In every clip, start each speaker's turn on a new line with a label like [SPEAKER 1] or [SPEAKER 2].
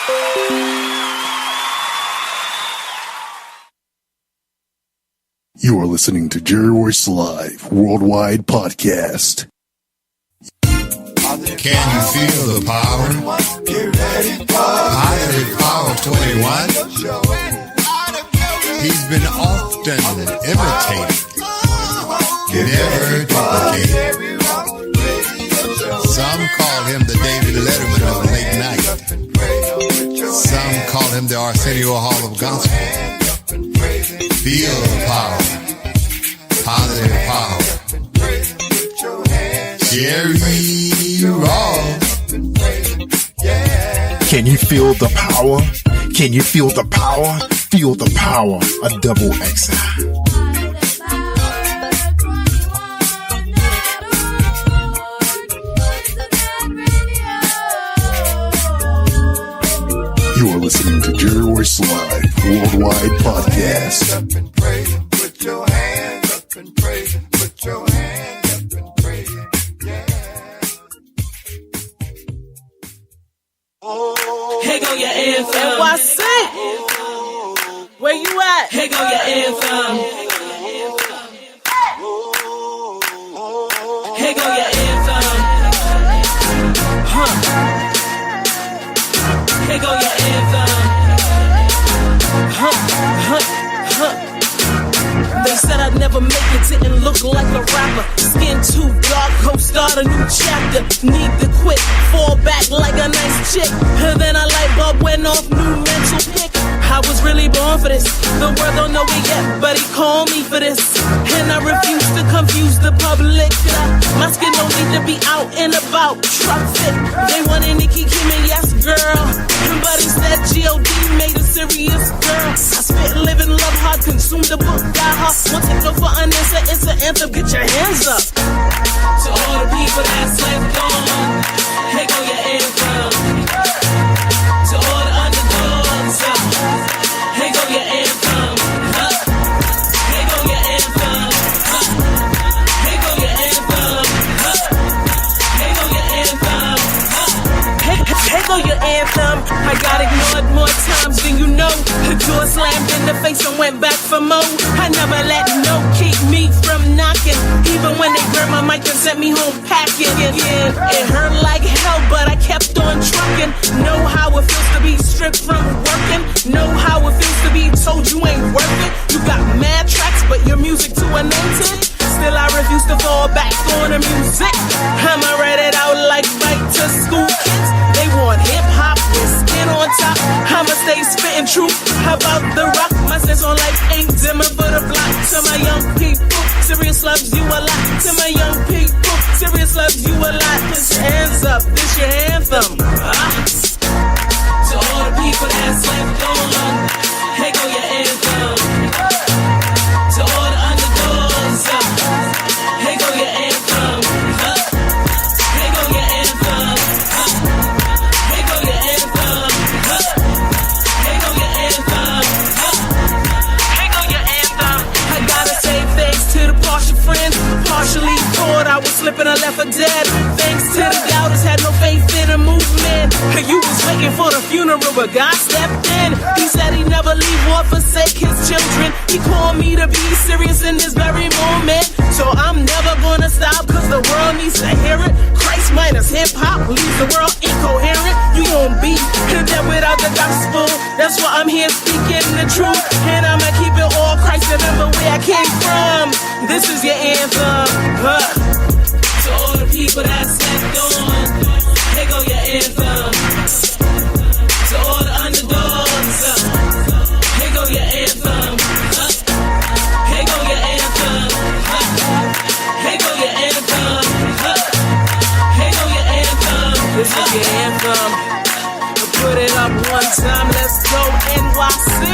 [SPEAKER 1] You are listening to Jerry Royce Live Worldwide Podcast.
[SPEAKER 2] Can you feel the power? Positive Power 21. He's been often imitated, never duplicated. Some call him the David Letterman of late night. Some call him the Arsenio Hall of Gospel. Feel the power. Positive power. Jerry Royce.
[SPEAKER 3] Can you feel the power? Can you feel the power? Feel the power of double XI.
[SPEAKER 1] You are listening to Jerry Royce Live Worldwide Podcast.
[SPEAKER 4] Put your hands up and praise it. Put your hands up and praise it.
[SPEAKER 5] Here go your anthem.
[SPEAKER 6] NYC. Where you at?
[SPEAKER 5] Here go your anthem. Here go your anthem. Here go your anthem.
[SPEAKER 6] They said I'd never make it, didn't look like a rapper. Skin too dark, hope start a new chapter. Need to quit, fall back like a nice chick. And then a light bulb went off, new mental pick. I was really born for this. The world don't know it yet, but he called me for this. And I refuse to confuse the public. My skin don't need to be out and about. Truck fit, they wanted Nicki, Kimmie, yes girl. But instead G.O.D. made a serious girl. I spit, live and love hard, consume the book, die hard. Won't take no for an answer, it's an anthem, get your hands up.
[SPEAKER 5] To all the people that's left gone, here go your anthem. To all the underdogs, here go your anthem. Here go your anthem. Here go your anthem. Here go your anthem.
[SPEAKER 6] Here go your anthem. I got ignored more times than you know. The door slammed in the face and went back for more. I never let no keep me from knocking. Even when they grabbed my mic and sent me home packing. Yeah, it hurt like hell, but I kept on trucking. Know how it feels to be stripped from working. Know how it feels to be told you ain't worth it. You got mad tracks, but your music too anointed. Still I refuse to fall back on the music. I'ma write it out like fight to school kids. They want hip-hop with skin on top. I'ma stay spitting truth about the rock. My sense on life ain't dimming for the block. To my young people, serious loves you a lot. To my young people, serious loves you a lot. Put your hands up, this your anthem.
[SPEAKER 5] To all the people that's left gone, here go your anthem. To all the underdogs, here go your anthem. Here go your anthem. Here go your anthem. Here go your anthem.
[SPEAKER 6] Here go your anthem. I gotta say thanks to the partial friends. Partially poured, I was slipping, I left for dead. Thanks to the doubters, had no faith in the movement. You was waiting for the funeral, but God stepped in. He said he'd never leave or forsake his children. He called me to be serious in this very moment. So I'm never gonna stop, cause the world needs to hear it. Christ minus hip-hop leaves the world incoherent. You gon' be dead without the gospel. That's why I'm here speaking the truth. And I'ma keep it all Christ, remember where I came from. This is your anthem.
[SPEAKER 5] To all the people that's left on, here go your anthem. To all the underdogs, here go your anthem. Here go your anthem. Here go your anthem. Here go your anthem.
[SPEAKER 6] This is your anthem. Put it up one time, let's go NYC.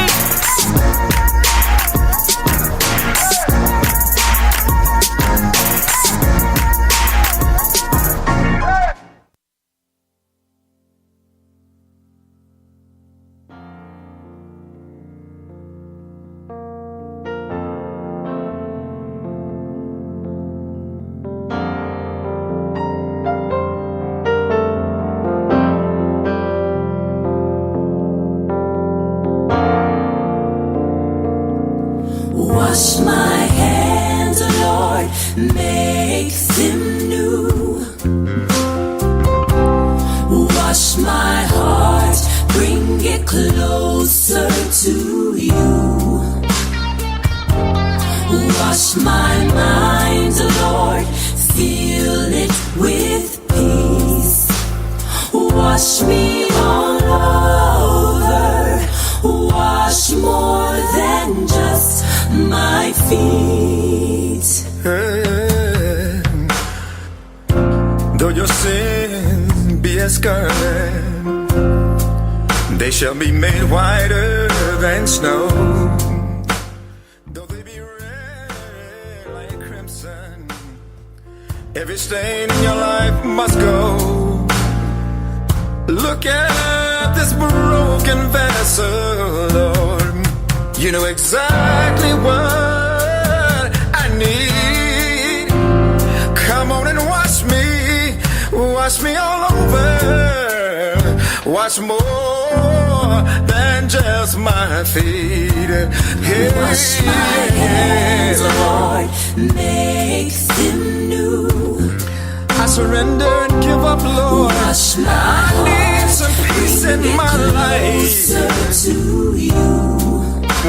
[SPEAKER 5] Wash my hands, Lord, make them new. Wash my heart, bring it closer to you. Wash my mind, Lord, fill it with peace. Wash me all over, wash more than just my feet.
[SPEAKER 7] Though your sins be as scarlet, they shall be made whiter than snow. Though they be red like crimson, every stain in your life must go. Look at this broken vessel, Lord. You know exactly what I need. Come on and wash me all over. Wash more than just my feet. Hey,
[SPEAKER 5] wash my hands, Lord, make them new.
[SPEAKER 7] I surrender and give up, Lord.
[SPEAKER 5] Wash my
[SPEAKER 7] I need
[SPEAKER 5] heart,
[SPEAKER 7] some peace in my life.
[SPEAKER 5] to you.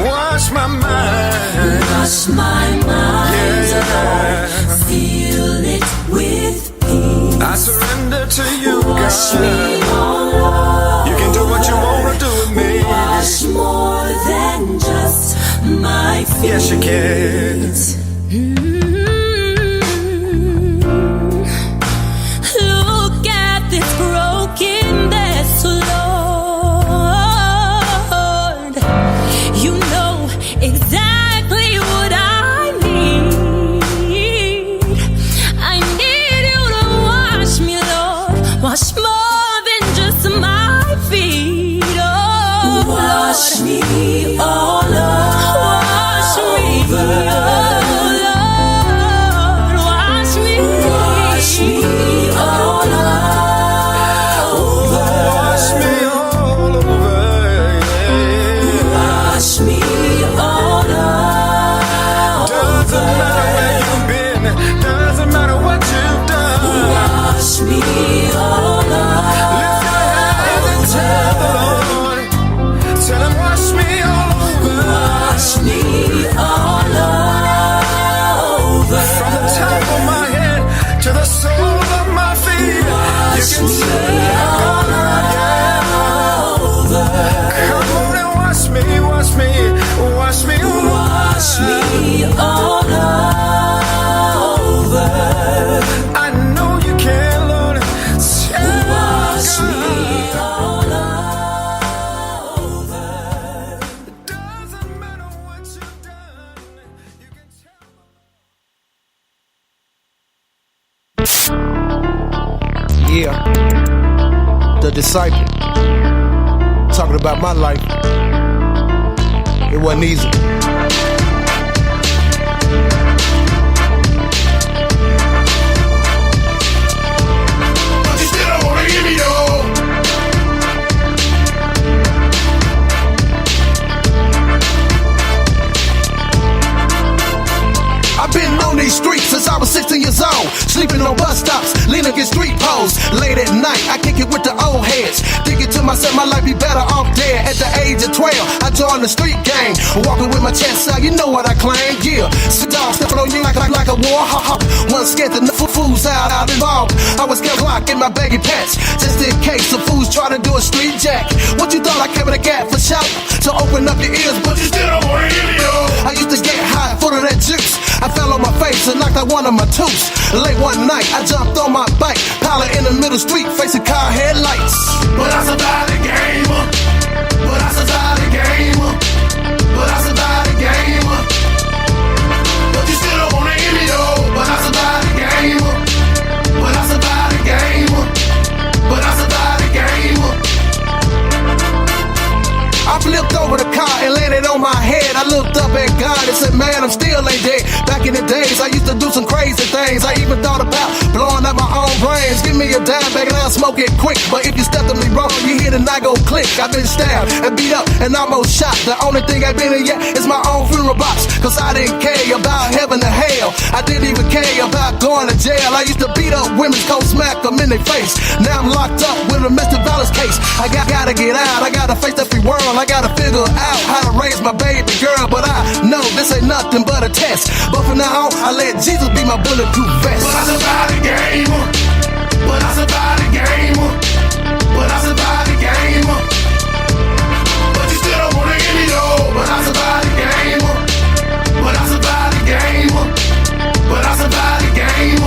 [SPEAKER 7] Wash my mind.
[SPEAKER 5] Wash my mind, Lord, fill it with peace.
[SPEAKER 7] I surrender to you,
[SPEAKER 5] Wash
[SPEAKER 7] God.
[SPEAKER 5] me all over.
[SPEAKER 7] You can do what you want to do with me.
[SPEAKER 5] Wash more than just my feet.
[SPEAKER 7] Yes, you can.
[SPEAKER 5] Look at this broken vessel, Lord. You know exactly what I need. I need you to wash me, Lord. Wash more than just my feet, oh Lord. Wash me all over. Wash me, oh Lord. Wash me all over.
[SPEAKER 7] Wash me all over.
[SPEAKER 5] Wash me all over.
[SPEAKER 7] Doesn't matter where you've been. Doesn't matter what you've done.
[SPEAKER 5] Wash me all over.
[SPEAKER 7] Lift your hands and tell the Lord. Tell him wash me all over.
[SPEAKER 5] Wash me all over.
[SPEAKER 7] From the top of my head to the sole of my feet. You can tell God, yeah. Come on and wash me, wash me, wash me all over.
[SPEAKER 5] Wash me all over.
[SPEAKER 7] I know you can, Lord.
[SPEAKER 5] Wash me all over.
[SPEAKER 7] Doesn't matter what you've done. You can tell.
[SPEAKER 8] Yeah, the disciple. Talking about my life. It wasn't easy.
[SPEAKER 1] But you still don't wanna hear me though.
[SPEAKER 8] I've been on these streets since I was 16 years old. Sleeping on bus stops, leaning against street poles. Late at night, I kick it with the old heads. Thinking to myself, my life be better off dead. At the age of 12, I joined the street gang. Walking with my chest out, you know what I claim. Yeah, sit down, stepping on you like a war. Ha ha. One scared the fools out involved. I was kept locked in my baggy pants, just in case some fools try to do a street jack. What you thought I came with a gap for shout? To open up your ears, but you still don't wanna hear me though. I used to get high, full of that juice. I fell on my face and knocked out one of my tooths. Late one night, I jumped on my bike, pilot in the middle street, facing car headlights.
[SPEAKER 1] But I survived the game. But I survived the game. But I survived the game. But you still don't wanna hear me though. But I survived the game. But I survived the game. But I survived the game.
[SPEAKER 8] I flipped over the car and landed on my head. I looked up at God and said, man, I'm still ain't dead. Back in the days, I used to do some crazy things. I even thought about blowing up my own brains. Give me a dime back and I'll smoke it quick. But if you step to me wrong, you hear and I go click. I've been stabbed and beat up and almost shot. The only thing I've been in yet is my own funeral box. Cause I didn't care about heaven or hell. I didn't even care about going to jail. I used to beat up women, cold smack them in their face. Now I'm locked up with a domestic violence case. I gotta get out. I gotta face the free world. I gotta figure out how to raise my baby girl. But I know this ain't nothing but a test. But from now on, I let Jesus be my bulletproof vest.
[SPEAKER 1] But I survived the game. But I survived the game. But I survived the game. But you still don't wanna hear me though. But I survived the game. But I survived the game. But I survived the game.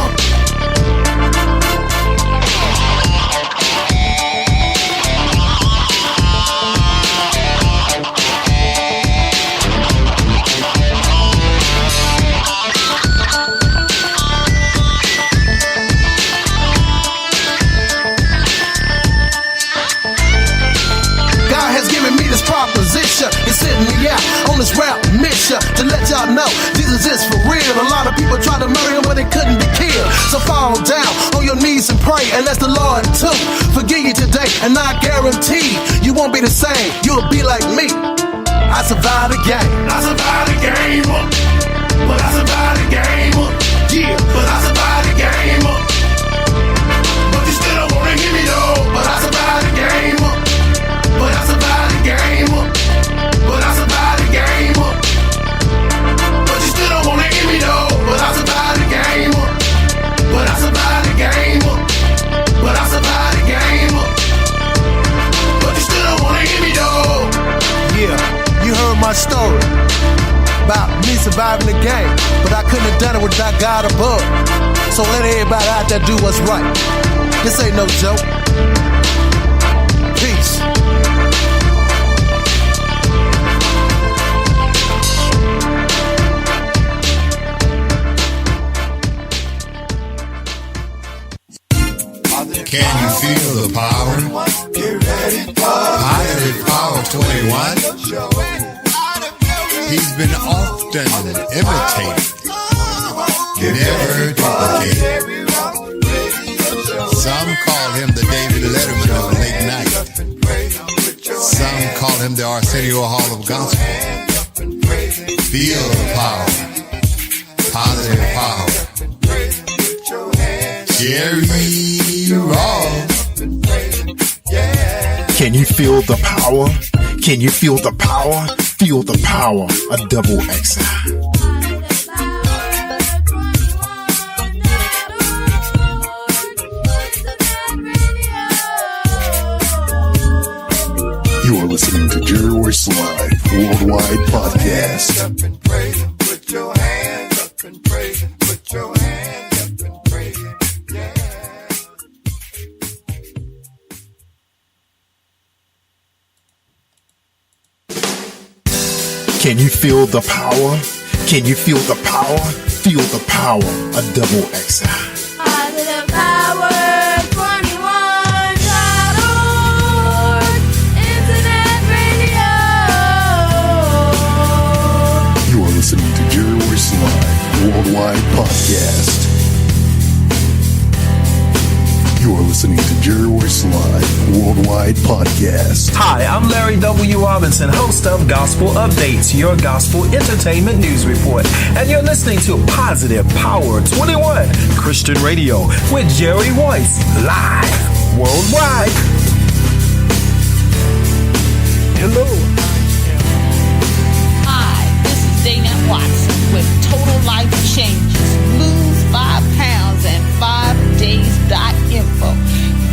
[SPEAKER 8] Proposition is sitting me out on this rap mission to let y'all know Jesus is for real. A lot of people try to murder him, but they couldn't be killed. So fall down on your knees and pray, and that's the Lord too. Forgive you today, and I guarantee you won't be the same. You'll be like me. I survived the game.
[SPEAKER 1] I survived the game. But I survived the game. Yeah, but I survived the game. But you still don't wanna hear me though. But I survived the game. But I survived the game. But I survived the game. But you still don't wanna hear me though. But I survived the game. But I survived the game. But I survived the game. But you still don't wanna hear me though.
[SPEAKER 8] Yeah, you heard my story about me surviving the game, but I couldn't have done it without God above. So let everybody out there do what's right. This ain't no joke. Peace.
[SPEAKER 2] Can you feel the power? Positive Power 21. He's been often imitated, never duplicated. Some call him the David Letterman of late night. Some call him the Arsenio Hall of Gospel. Feel the power. Positive power. Jerry Royce.
[SPEAKER 3] Can you feel the power? Can you feel the power? Feel the power. A double XI. You are listening to Jerry Royce Live Worldwide Podcast.
[SPEAKER 4] Put your hands up and praise it. Put your hands up and praise it.
[SPEAKER 3] Can you feel the power? Can you feel the power? Feel the power. A double XI.
[SPEAKER 9] Positive Power 21.org. Internet radio.
[SPEAKER 3] You are listening to Jerry Royce Live Worldwide Podcast. You are listening to Jerry Royce Live Worldwide Podcast.
[SPEAKER 10] Hi, I'm Larry W. Robinson, host of Gospel Updates, your gospel entertainment news report. And you're listening to Positive Power 21 Christian Radio with Jerry Royce, live worldwide. Hello.
[SPEAKER 11] Hi, this is Dana Watson with Total Life Changes. Lose 5 pounds in 5 days.info.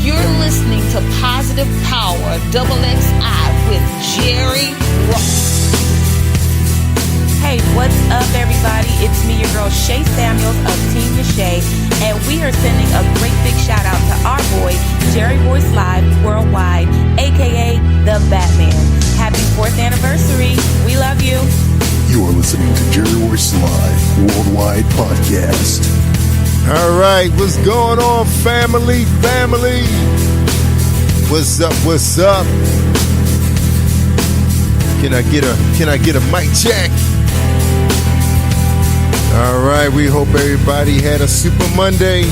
[SPEAKER 11] You're listening to Positive Power XXI with Jerry Royce.
[SPEAKER 12] Hey, what's up, everybody? It's me, your girl, Shay Samuels of Team Shay, and we are sending a great big shout out to our boy, Jerry Royce Live Worldwide, aka The Batman. Happy 4th anniversary. We love you.
[SPEAKER 3] You are listening to Jerry Royce Live Worldwide Podcast.
[SPEAKER 13] All right, what's going on, family? What's up? Can I get a mic check? All right, we hope everybody had a super Monday.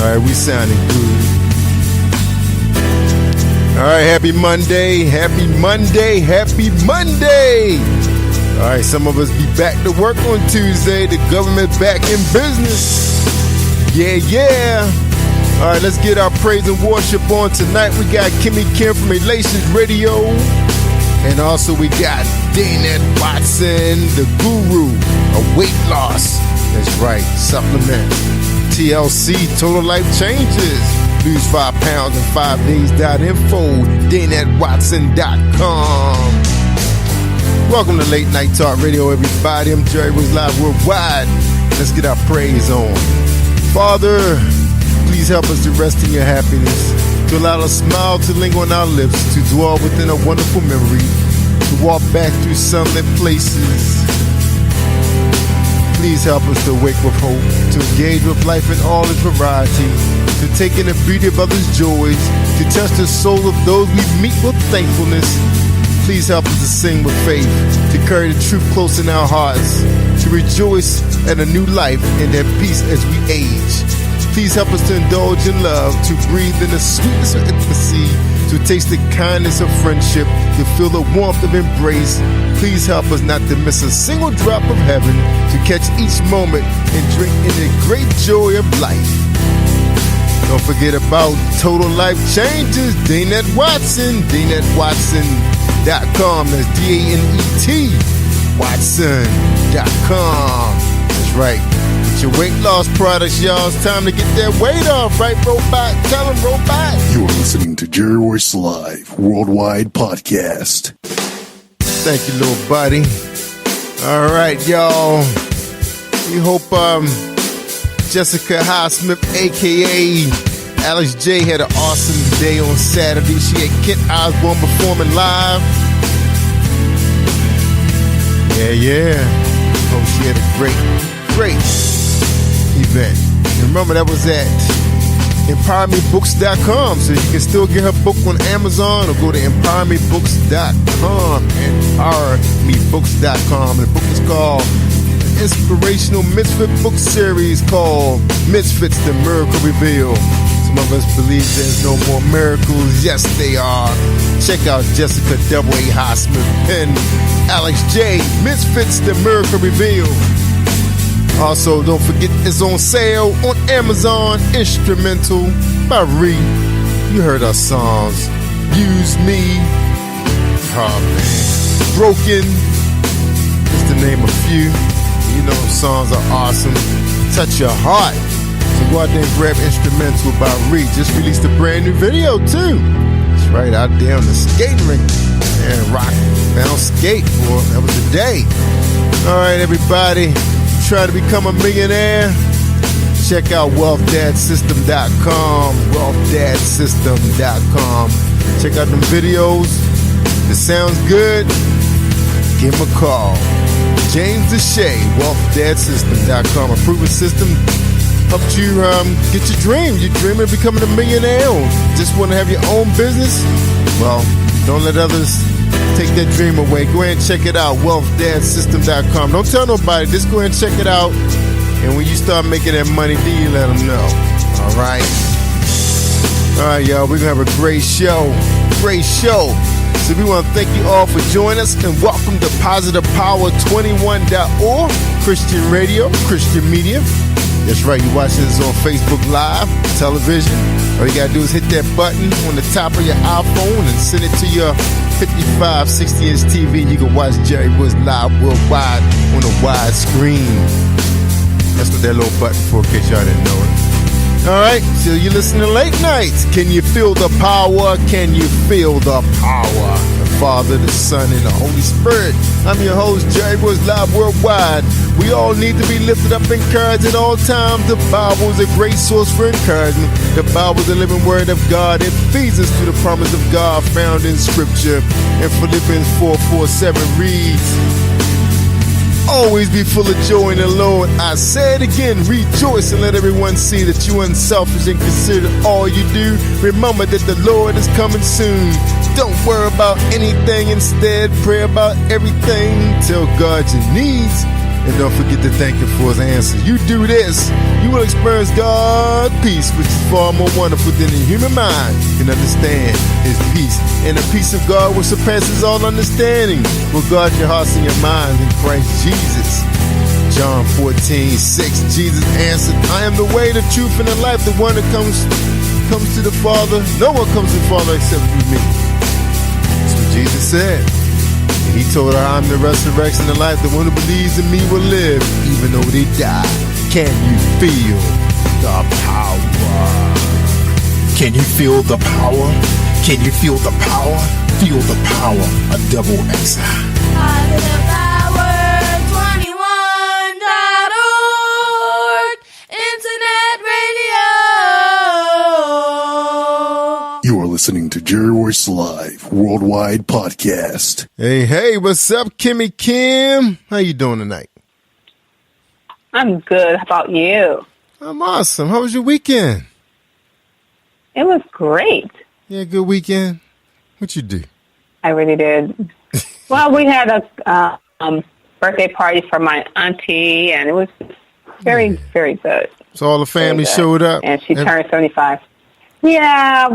[SPEAKER 13] All right, we sounding good. All right, happy Monday, happy Monday, happy Monday. All right, some of us be back to work on Tuesday. The government back in business. Yeah. All right, let's get our praise and worship on tonight. We got Kimmie Kim from Relations Radio. And also we got Danette Watson, the guru of weight loss. That's right, supplement. TLC, Total Life Changes. Lose 5 pounds in 5 days.info. DanetteWatson.com. Welcome to Late Night Talk Radio, everybody. I'm Jerry Royce live worldwide. Let's get our praise on. Father, please help us to rest in your happiness, to allow a smile to linger on our lips, to dwell within a wonderful memory, to walk back through sunlit places. Please help us to wake with hope, to engage with life in all its variety, to take in the beauty of others' joys, to touch the soul of those we meet with thankfulness. Please help us to sing with faith, to carry the truth close in our hearts, to rejoice at a new life and at peace as we age. Please help us to indulge in love, to breathe in the sweetness of intimacy, to taste the kindness of friendship, to feel the warmth of embrace. Please help us not to miss a single drop of heaven, to catch each moment and drink in the great joy of life. Don't forget about Total Life Changes, Danette Watson, DanetteWatson.com. That's DANET Watson.com. That's right. It's your weight loss products, y'all. It's time to get that weight off, right, Robot? Tell them, Robot.
[SPEAKER 3] You're listening to Jerry Royce Live Worldwide Podcast.
[SPEAKER 13] Thank you, little buddy. All right, y'all. We hope Jessica Highsmith, a.k.a. Alex J, had an awesome day on Saturday. She had Kent Osborne performing live. Yeah. Hope she had a great event. And remember, that was at EmpowerMeBooks.com, so you can still get her book on Amazon or go to EmpowerMeBooks.com, EmpowerMeBooks.com. And the book is called an inspirational Misfit book series called Misfits, The Miracle Reveal. Some of us believe there's no more miracles. Yes, they are. Check out Jessica A. Highsmith and Alex J. Misfits, The Miracle Reveal. Also, don't forget it's on sale on Amazon. Instrumental by Ree. You heard our songs. Use Me. Oh, man. Broken. Just to name a few. You know, songs are awesome. Touch your heart. So go out there and grab Instrumental by Ree. Just released a brand new video, too. That's right, out there on the skating rink. And rock, bounce, skate, boy. That was the day. All right, everybody. Try to become a millionaire? Check out WealthDadSystem.com. WealthDadSystem.com. Check out them videos. If it sounds good, give him a call. James Deshay, WealthDadSystem.com. A proven system helps you get your dream. You're dreaming of becoming a millionaire or just want to have your own business? Well, don't let others take that dream away. Go ahead and check it out, WealthDadSystem.com. Don't tell nobody. Just go ahead and check it out. And when you start making that money, then you let them know. All right? All right, y'all. We're going to have a great show. Great show. So we want to thank you all for joining us and welcome to PositivePower21.org, Christian radio, Christian media. That's right, you're watching this on Facebook Live, television. All you got to do is hit that button on the top of your iPhone and send it to your 55, 60-inch TV. You can watch Jerry Royce live worldwide on a wide screen. That's what that little button for, in case y'all didn't know it. All right, so you're listening to Late Nights. Can you feel the power? Can you feel the power? The Father, the Son, and the Holy Spirit. I'm your host, Jerry Royce live worldwide. We all need to be lifted up and encouraged at all times. The Bible is a great source for encouragement. The Bible is the living word of God. It feeds us through the promise of God found in Scripture. And Philippians 4:7 reads, always be full of joy in the Lord. I say it again, rejoice and let everyone see that you are unselfish and consider all you do. Remember that the Lord is coming soon. Don't worry about anything. Instead, pray about everything. Tell God your needs And don't forget to thank him for his answer. You do this, you will experience God's peace, which is far more wonderful than the human mind can understand his peace. And the peace of God which surpasses all understanding will guard your hearts and your minds in Christ Jesus. John 14:6, Jesus answered, I am the way, the truth, and the life. The one that comes to the Father, no one comes to the Father except through me. That's what Jesus said. And he told her, I'm the resurrection and life. The one who believes in me will live, even though they die. Can you feel the power?
[SPEAKER 3] Can you feel the power? Can you feel the power? Feel the power. A double X.
[SPEAKER 9] Positive Power 21.org. Internet radio.
[SPEAKER 3] You are listening to Jerry Royce Live Worldwide Podcast.
[SPEAKER 13] Hey, what's up, Kimmie Kim? How you doing tonight?
[SPEAKER 14] I'm good. How about you?
[SPEAKER 13] I'm awesome. How was your weekend?
[SPEAKER 14] It was great.
[SPEAKER 13] Yeah, good weekend. What you do?
[SPEAKER 14] I really did. Well, we had a birthday party for my auntie, and it was very, very good.
[SPEAKER 13] So all the family showed up?
[SPEAKER 14] And she turned 75. Yeah,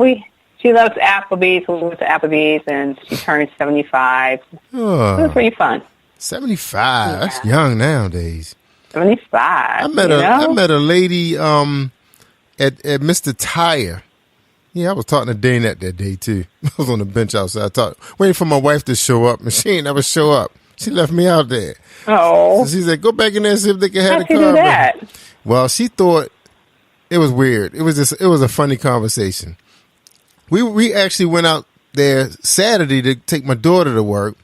[SPEAKER 14] she loves Applebee's. We went to Applebee's, and she turned 75.
[SPEAKER 13] Oh,
[SPEAKER 14] it was pretty fun.
[SPEAKER 13] 75? That's young nowadays.
[SPEAKER 14] 75.
[SPEAKER 13] I met a lady at Mr. Tire. Yeah, I was talking to Danette that day, too. I was on the bench outside waiting for my wife to show up, and she ain't never show up. She left me out there.
[SPEAKER 14] Oh.
[SPEAKER 13] So she said, go back in there and see if they can have
[SPEAKER 14] How'd
[SPEAKER 13] the
[SPEAKER 14] she
[SPEAKER 13] car.
[SPEAKER 14] do that?
[SPEAKER 13] Well, she thought it was weird. It was a funny conversation. We actually went out there Saturday to take my daughter to work.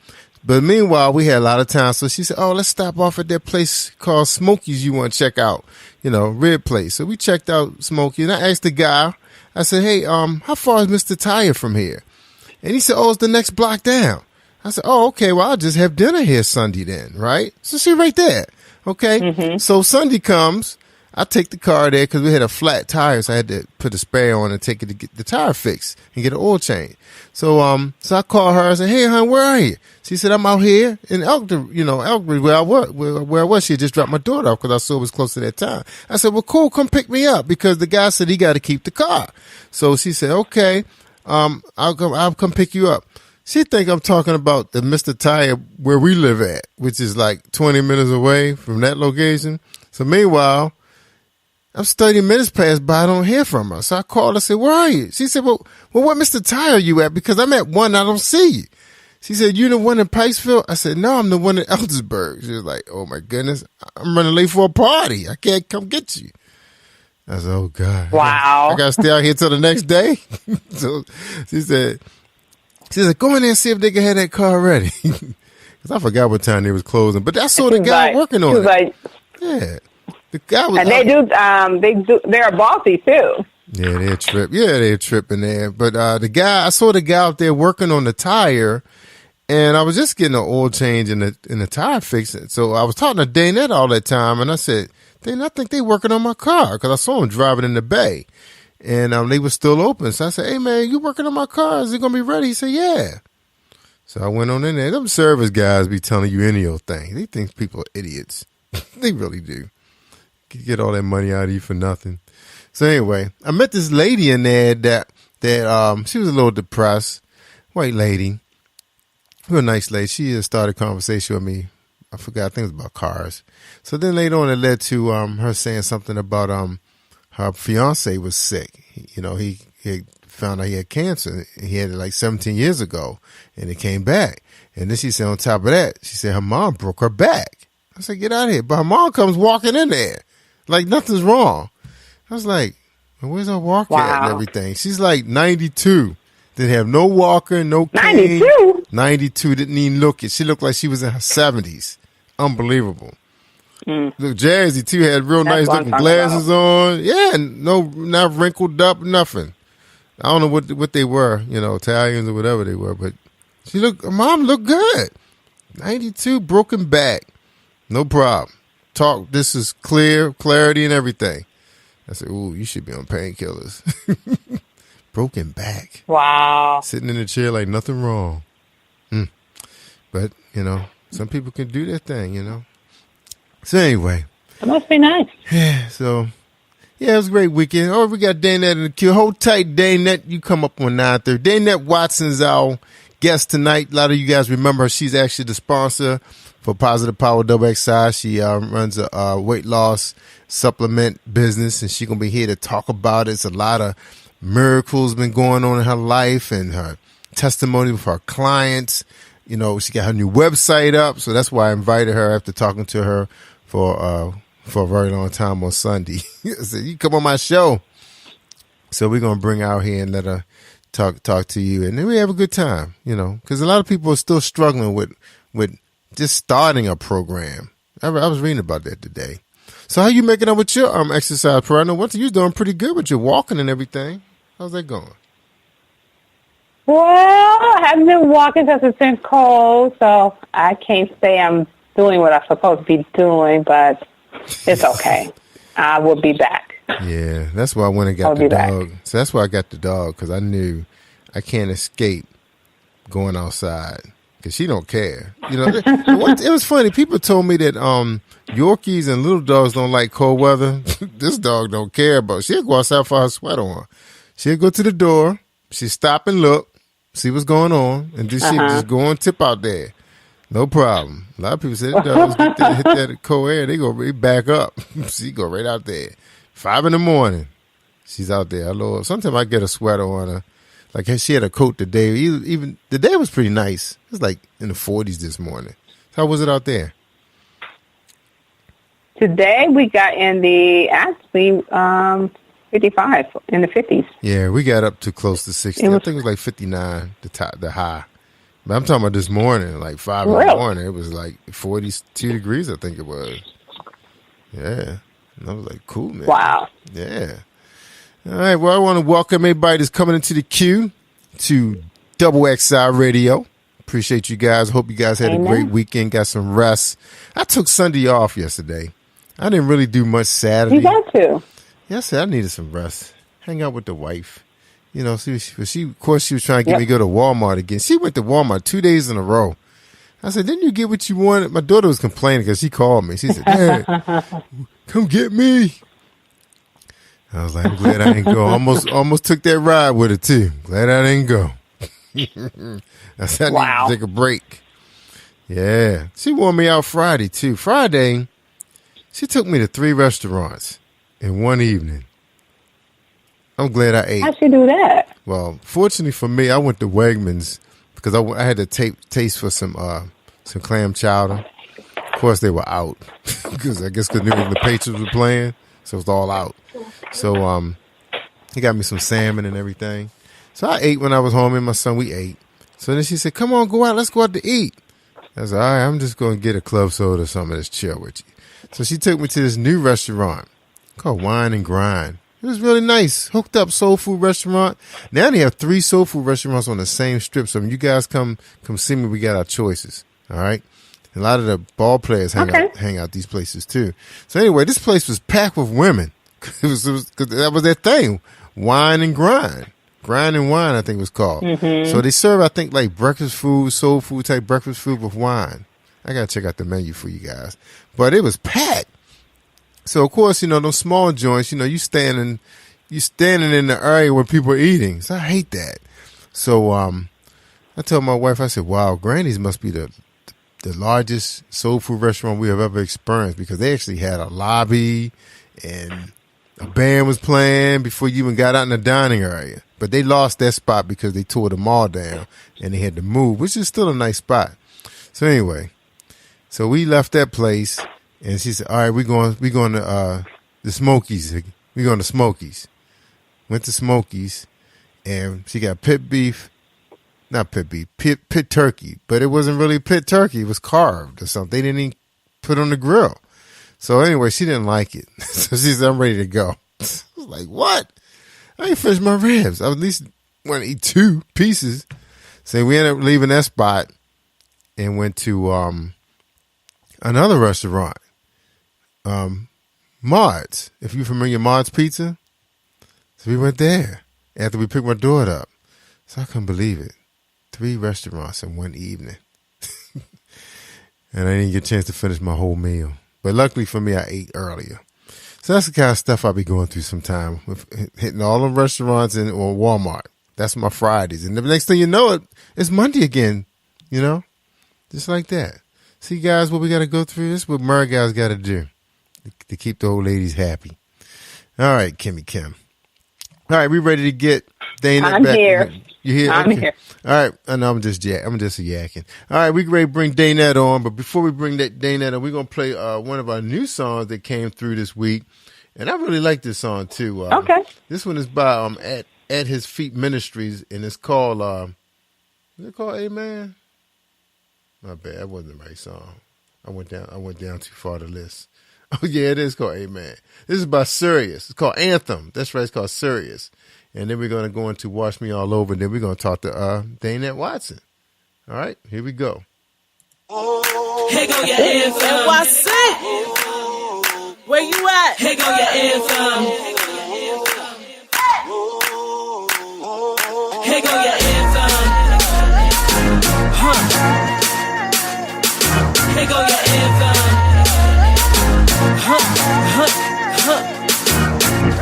[SPEAKER 13] But meanwhile, we had a lot of time. So she said, oh, let's stop off at that place called Smokey's you want to check out, rib place. So we checked out Smokey, and I asked the guy, I said, hey, how far is Mr. Tire from here? And he said, oh, it's the next block down. I said, oh, okay, well, I'll just have dinner here Sunday then, right? So she right there. Okay. Mm-hmm. So Sunday comes, I take the car there because we had a flat tire, so I had to put a spare on and take it to get the tire fixed and get an oil change. So I called her and said, hey, hon, where are you? She said, I'm out here in Elkridge, where I was. She had just dropped my daughter off because I saw it was close to that time. I said, well, cool, come pick me up because the guy said he got to keep the car. So she said, okay, I'll come pick you up. She think I'm talking about the Mr. Tire where we live at, which is like 20 minutes away from that location. So meanwhile, I'm 30 minutes past by, I don't hear from her. So I called her, I said, where are you? She said, well, what Mr. Tire are you at? Because I'm at one, I don't see you. She said, you the one in Pikesville? I said, no, I'm the one in Eldersburg. She was like, oh my goodness, I'm running late for a party. I can't come get you. I said, oh God.
[SPEAKER 14] Wow.
[SPEAKER 13] I got to stay out here till the next day. So she said, go in there and see if they can have that car ready. Because I forgot what time they was closing. But I saw the guy working on it. Yeah. The guy was,
[SPEAKER 14] and they're bossy too.
[SPEAKER 13] Yeah, they're tripping there. But I saw the guy out there working on the tire, and I was just getting an oil change and the tire fix. So I was talking to Danette all that time, and I said, Danette, I think they working on my car because I saw him driving in the bay, and they were still open. So I said, hey man, you working on my car? Is it gonna be ready? He said, yeah. So I went on in there. Them service guys be telling you any old thing. They think people are idiots. They really do. Get all that money out of you for nothing. So anyway, I met this lady in there that she was a little depressed, white lady, real nice lady. She started a conversation with me. I forgot, I think it was about cars. So then later on, it led to her saying something about her fiance was sick. He had found out he had cancer. He had it like 17 years ago, and it came back. And then she said on top of that, she said her mom broke her back. I said, get out of here. But her mom comes walking in there like nothing's wrong. I was like, where's her walker at and everything? She's like 92. Didn't have no walker, no cane.
[SPEAKER 14] 92?
[SPEAKER 13] 92, didn't even look it. She looked like she was in her 70s. Unbelievable. Look, Jazzy, too, had real nice looking glasses on. Yeah, not wrinkled up, nothing. I don't know what they were, Italians or whatever they were, but mom looked good. 92, broken back. No problem. Talk, this is clarity and everything. I said, ooh, you should be on painkillers. Broken back.
[SPEAKER 14] Wow.
[SPEAKER 13] Sitting in the chair like nothing wrong. But, some people can do their thing, So anyway.
[SPEAKER 14] It must be nice.
[SPEAKER 13] Yeah, so, yeah, it was a great weekend. Oh, we got Danette in the queue. Hold tight, Danette. You come up on 9:30. Danette Watson's our guest tonight. A lot of you guys remember her. She's actually the sponsor for Positive Power XXI. She runs a weight loss supplement business, and she's going to be here to talk about it. It's a lot of miracles been going on in her life and her testimony with her clients. You know, she got her new website up, so that's why I invited her after talking to her for a very long time on Sunday. I said, you come on my show. So we're going to bring her out here and let her talk to you. And then we have a good time, you know, because a lot of people are still struggling with just starting a program. I was reading about that today. So how you making up with your exercise program? I know you're doing pretty good with your walking and everything. How's that going?
[SPEAKER 14] Well, I haven't been walking since it's been cold, so I can't say I'm doing what I'm supposed to be doing, but it's okay. I will be back.
[SPEAKER 13] Yeah, that's why I went and got the dog. So that's why I got the dog, because I knew I can't escape going outside because she don't care. You know, it was funny. People told me that Yorkies and little dogs don't like cold weather. This dog don't care about. She'll go outside for her sweater on. She'll go to the door. She'll stop and look, see what's going on, and then she'll just go and tip out there. No problem. A lot of people say the dogs hit that cold air, they back up. She go right out there. 5 a.m, she's out there. Lord, sometimes I get a sweater on her. Like she had a coat today. Even the day was pretty nice. It was like in the 40s this morning. How was it out there?
[SPEAKER 14] Today we got in the 55 in the 50s.
[SPEAKER 13] Yeah, we got up to close to 60. I think it was like 59, the high. But I'm talking about this morning, like 5 in the morning. It was like 42 degrees, I think it was. Yeah. And I was like, cool, man.
[SPEAKER 14] Wow.
[SPEAKER 13] Yeah. All right, well, I want to welcome everybody that's coming into the queue to XXI Radio. Appreciate you guys. Hope you guys had a great weekend, got some rest. I took Sunday off yesterday. I didn't really do much Saturday.
[SPEAKER 14] You got to.
[SPEAKER 13] Yes, I needed some rest. Hang out with the wife. You know, she of course, she was trying to get me to go to Walmart again. She went to Walmart 2 days in a row. I said, didn't you get what you wanted? My daughter was complaining because she called me. She said, Dad, come get me. I was like, I'm glad I didn't go. Almost took that ride with her, too. Glad I didn't go. I said, I need to take a break. Yeah. She wore me out Friday, too. Friday, she took me to 3 restaurants in one evening. I'm glad I ate.
[SPEAKER 14] How'd she do that?
[SPEAKER 13] Well, fortunately for me, I went to Wegmans because I had to taste for some clam chowder. Of course, they were out because the Patriots were playing, so it was all out. So he got me some salmon and everything. So I ate when I was home, and my son, we ate. So then she said, come on, go out. Let's go out to eat. I said, all right, I'm just going to get a club soda or something that's chill with you. So she took me to this new restaurant called Wine and Grind. It was really nice. Hooked up soul food restaurant. Now they have 3 soul food restaurants on the same strip. So when you guys come see me, we got our choices. All right. A lot of the ball players hang out these places too. So anyway, this place was packed with women. It was cause that was their thing. Wine and grind. Grind and wine, I think it was called. Mm-hmm. So they serve, I think, like breakfast food, soul food type breakfast food with wine. I got to check out the menu for you guys. But it was packed. So, of course, you know, those small joints, you know, you standing in the area where people are eating. So I hate that. So I told my wife, I said, wow, Granny's must be the largest soul food restaurant we have ever experienced, because they actually had a lobby and a band was playing before you even got out in the dining area. But they lost that spot because they tore the mall down and they had to move, which is still a nice spot. So anyway, so we left that place. And she said, all right, we're going to the Smokies. We're going to Smokies. Went to Smokies, and she got pit turkey. But it wasn't really pit turkey. It was carved or something. They didn't even put on the grill. So anyway, she didn't like it. So she said, I'm ready to go. I was like, what? I ain't finished my ribs. I at least want to eat 2 pieces. So we ended up leaving that spot and went to another restaurant. Maud's, if you're familiar, Maud's Pizza. So we went there after we picked my daughter up. So I couldn't believe it. 3 restaurants in one evening. And I didn't get a chance to finish my whole meal. But luckily for me, I ate earlier. So that's the kind of stuff I'll be going through sometime, with hitting all the restaurants and or Walmart. That's my Fridays. And the next thing you know, it's Monday again, you know, just like that. See, guys, what we got to go through? This is what Murray guys got to do to keep the old ladies happy. All right, Kimmie Kim. All right, we ready to get Dana
[SPEAKER 14] I'm
[SPEAKER 13] back?
[SPEAKER 14] here.
[SPEAKER 13] You here?
[SPEAKER 14] I'm
[SPEAKER 13] Okay.
[SPEAKER 14] here.
[SPEAKER 13] All right. I know I'm just yakking. All right, we ready to bring Daynette on, but before we bring that Daynette on, we're gonna play one of our new songs that came through this week, and I really like this song too.
[SPEAKER 14] Okay.
[SPEAKER 13] This one is by at His Feet Ministries, and it's called is it called Amen? My bad, that wasn't the right song. I went down too far to list. Oh yeah, it is called Amen. This is by Sirius. It's called Anthem. That's right, it's called Sirius. And then we're going to go into Wash Me All Over. And then we're going to talk to Daynette Watson. All right, here we go.
[SPEAKER 6] Here go your anthem. What's it? Where you at? Here go your anthem. Here go your anthem. Here go your anthem.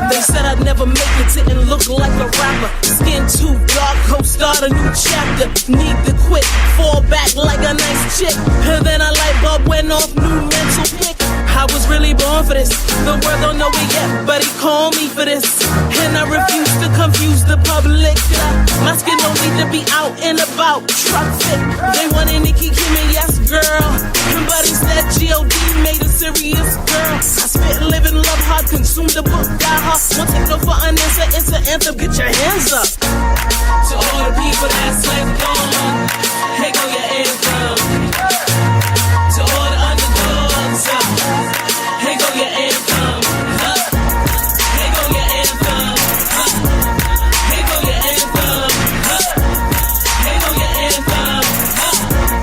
[SPEAKER 6] They said I'd never make it, didn't look like a rapper. Skin too dark, hope start a new chapter. Need to quit, fall back like a nice chick. And then a light bulb went off, new mental pick. I was really born for this. The world don't know it yet, but he called me for this. And I refuse to confuse the public. My skin don't need to be out and about. Truck fit, they wanted Nicki, Kimmie, yes girl. But instead G.O.D. made a serious girl. I spit, live and love hard, consume the book, die hard. Won't take no for an answer, it's an anthem, get your hands up. To all the people that's left gone, here go your anthem. To all the underdogs, here go your anthem. Here go your anthem. Here go your anthem. Here go your anthem.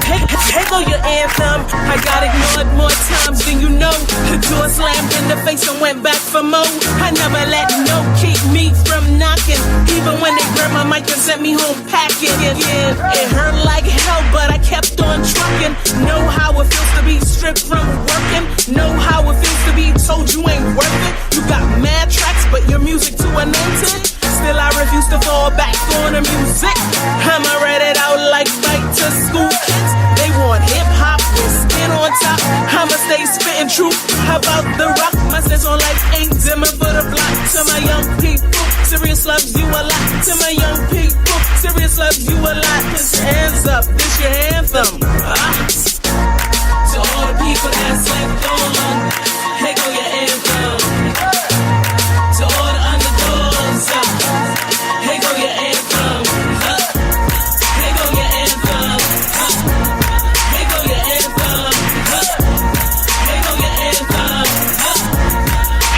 [SPEAKER 6] Here go your anthem. I got ignored more times than you know. The door slammed in the face and went back for more. I never let no keep me from knocking. Even when they grabbed my mic and sent me home packing. Yeah, it hurt like hell, but I kept on trucking. Know how it feels to be stripped from working. Know how it feels to be told you ain't worth it. You got mad tracks, but your music too anointed. Still I refuse to fall back on the music. I'ma write it out like fight to school kids. They want hip-hop with skin on top. I'ma stay spitting truth about the rock. My sense on life ain't dimming for the block. To my young people, serious loves you a lot. To my young people, serious loves you a lot. Put your hands up, this your anthem. To all the people that's left on, here go your anthem. To all the underdogs, here go your anthem. Here go your anthem. Here go your anthem. Here go your anthem.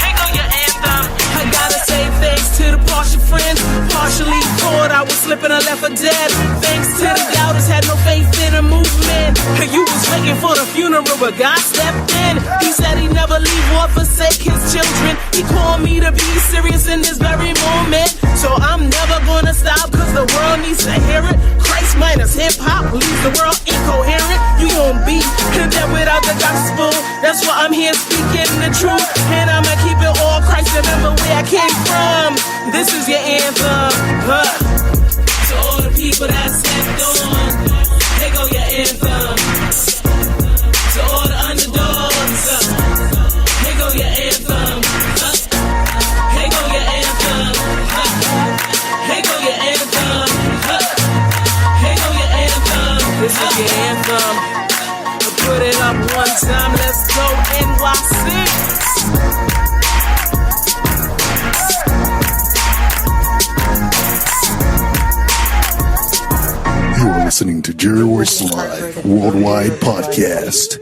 [SPEAKER 6] Here go your anthem. I gotta say thanks to the partial friends. Partially caught, I was slipping, I left for dead. Thanks to the doubters, had no faith in the movement. You was waiting for the funeral, but God stepped in. He said he never leave or forsake his children. He called me to be serious in this very moment. So I'm never gonna stop, cause the world needs to hear it. Christ minus hip-hop leaves the world incoherent. You gon' be there without the gospel. That's why I'm here speaking the truth. And I'ma keep it all Christ, remember where I came from. This is your anthem. To all the people that's left on, here go your anthem. To all the underdogs, here go your anthem. Here go your anthem. Here go your anthem. Here go your anthem. This is your anthem. Put it up one time, let's go NYC.
[SPEAKER 3] You're listening to Jerry Royce Live Worldwide Podcast.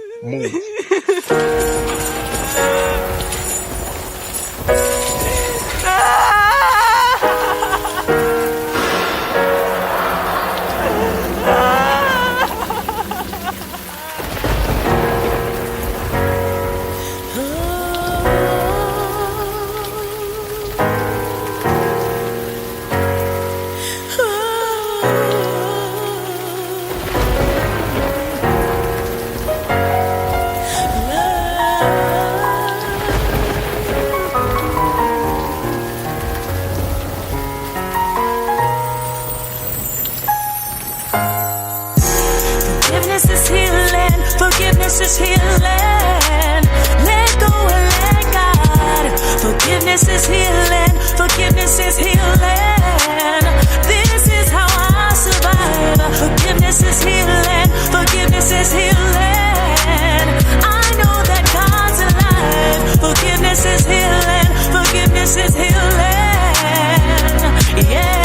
[SPEAKER 6] Forgiveness is healing. Let go and let God. Forgiveness is healing. Forgiveness is healing. This is how I survive. Forgiveness is healing. Forgiveness is healing. I know that God's alive. Forgiveness is healing. Forgiveness is healing. Yeah.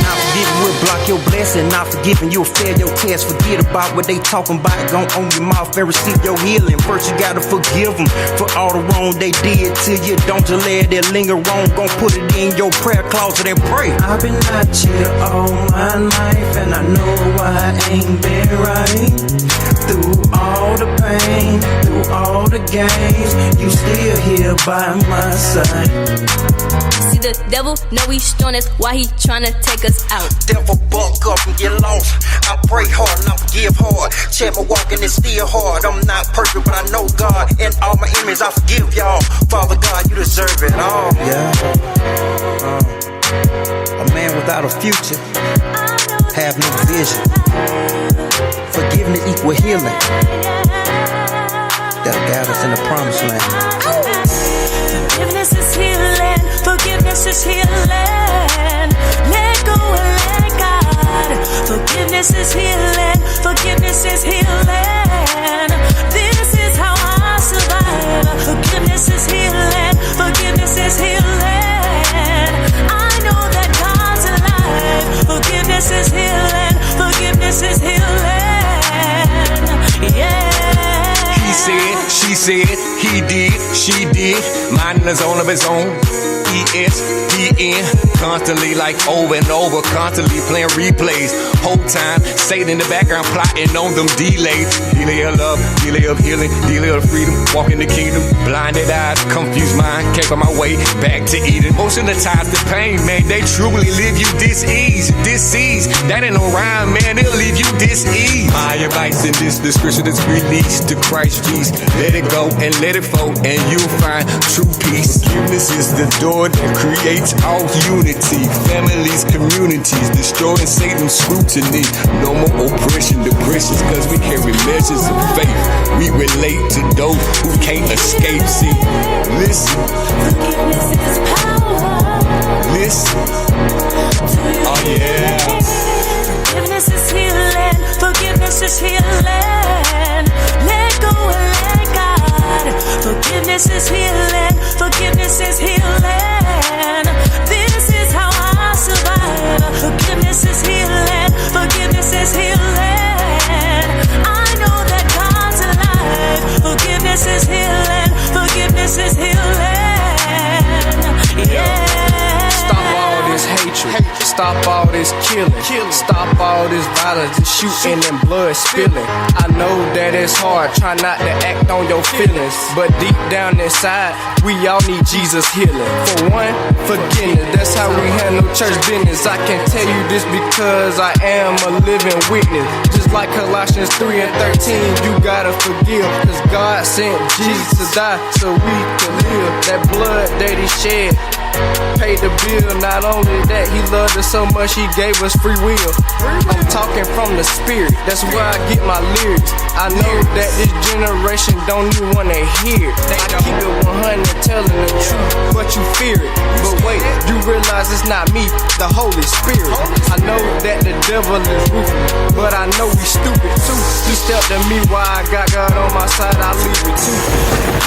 [SPEAKER 15] Not forgiving will block your blessing. Not forgiving you'll fail your test. Forget about what they talking about. Gon' own your mouth and receive your healing. First you gotta forgive them for all the wrong they did to you. Don't you let it linger on. Gon' put it in your prayer closet and pray. I've been out here all my life and I know I ain't been right. Through all the pain, through all the games, you still here by my side.
[SPEAKER 9] See the devil know he's strong, that's why he tryna take us out.
[SPEAKER 15] Devil buck up and get lost. I pray hard and I forgive hard. Check my walking, it's still hard. I'm not perfect, but I know God. And all my enemies, I forgive y'all. Father God, you deserve it all. Yeah. A man without a future, have no vision. Forgiveness equal healing. That'll guide us in the promised land.
[SPEAKER 6] Forgiveness is healing. Forgiveness is healing. Let go and let God. Forgiveness is healing. Forgiveness is healing. This is how I survive. Forgiveness is healing. Forgiveness is healing. I know that God's alive. Forgiveness is healing. Forgiveness is healing. Yeah.
[SPEAKER 16] He said, she said, he did, she did. Mine is on of his own. ESPN, constantly like over and over, constantly playing replays. Whole time, Satan in the background plotting on them delays. Delay of love, delay of healing, delay of freedom. Walk in the kingdom, blinded eyes, confused mind. Can't find my way back to Eden. Most of the times the pain, man, they truly leave you disease. That ain't no rhyme, man, they'll leave you disease. My advice in this description is released to Christ Jesus. Let it go and let it flow, and you'll find true peace. Forgiveness is the door that creates all unity. Families, communities, destroying Satan's scrutiny. No more oppression, depressions, cause we carry measures of faith. We relate to those who can't escape. See, listen.
[SPEAKER 6] Forgiveness is power.
[SPEAKER 16] Listen. Oh yeah.
[SPEAKER 6] Forgiveness is healing. Forgiveness is healing. Let go and let God. Forgiveness is healing. Forgiveness is healing. This is how I survive. Forgiveness is healing. Forgiveness is healing. I know that God's alive. Forgiveness is healing. Forgiveness is healing. Yeah.
[SPEAKER 17] Stop all this hatred. Stop all this killing. Stop all this violence, this shooting and blood spilling. I know that it's hard, try not to act on your feelings, but deep down inside, we all need Jesus healing. For one, forgiveness, that's how we handle church business. I can tell you this because I am a living witness. Just like Colossians 3 and 13, you gotta forgive, cause God sent Jesus to die so we can live. That blood that he shed paid the bill. Not only that, he loved us so much he gave us free will. I'm talking from the spirit, that's where I get my lyrics. I know that this generation don't even wanna hear it. I keep it 100 telling the truth, but you fear it. But wait, you realize it's not me, the Holy Spirit. I know that the devil is ruthless, but I know he's stupid too. He stepped to me while I got God on my side, I leave it too.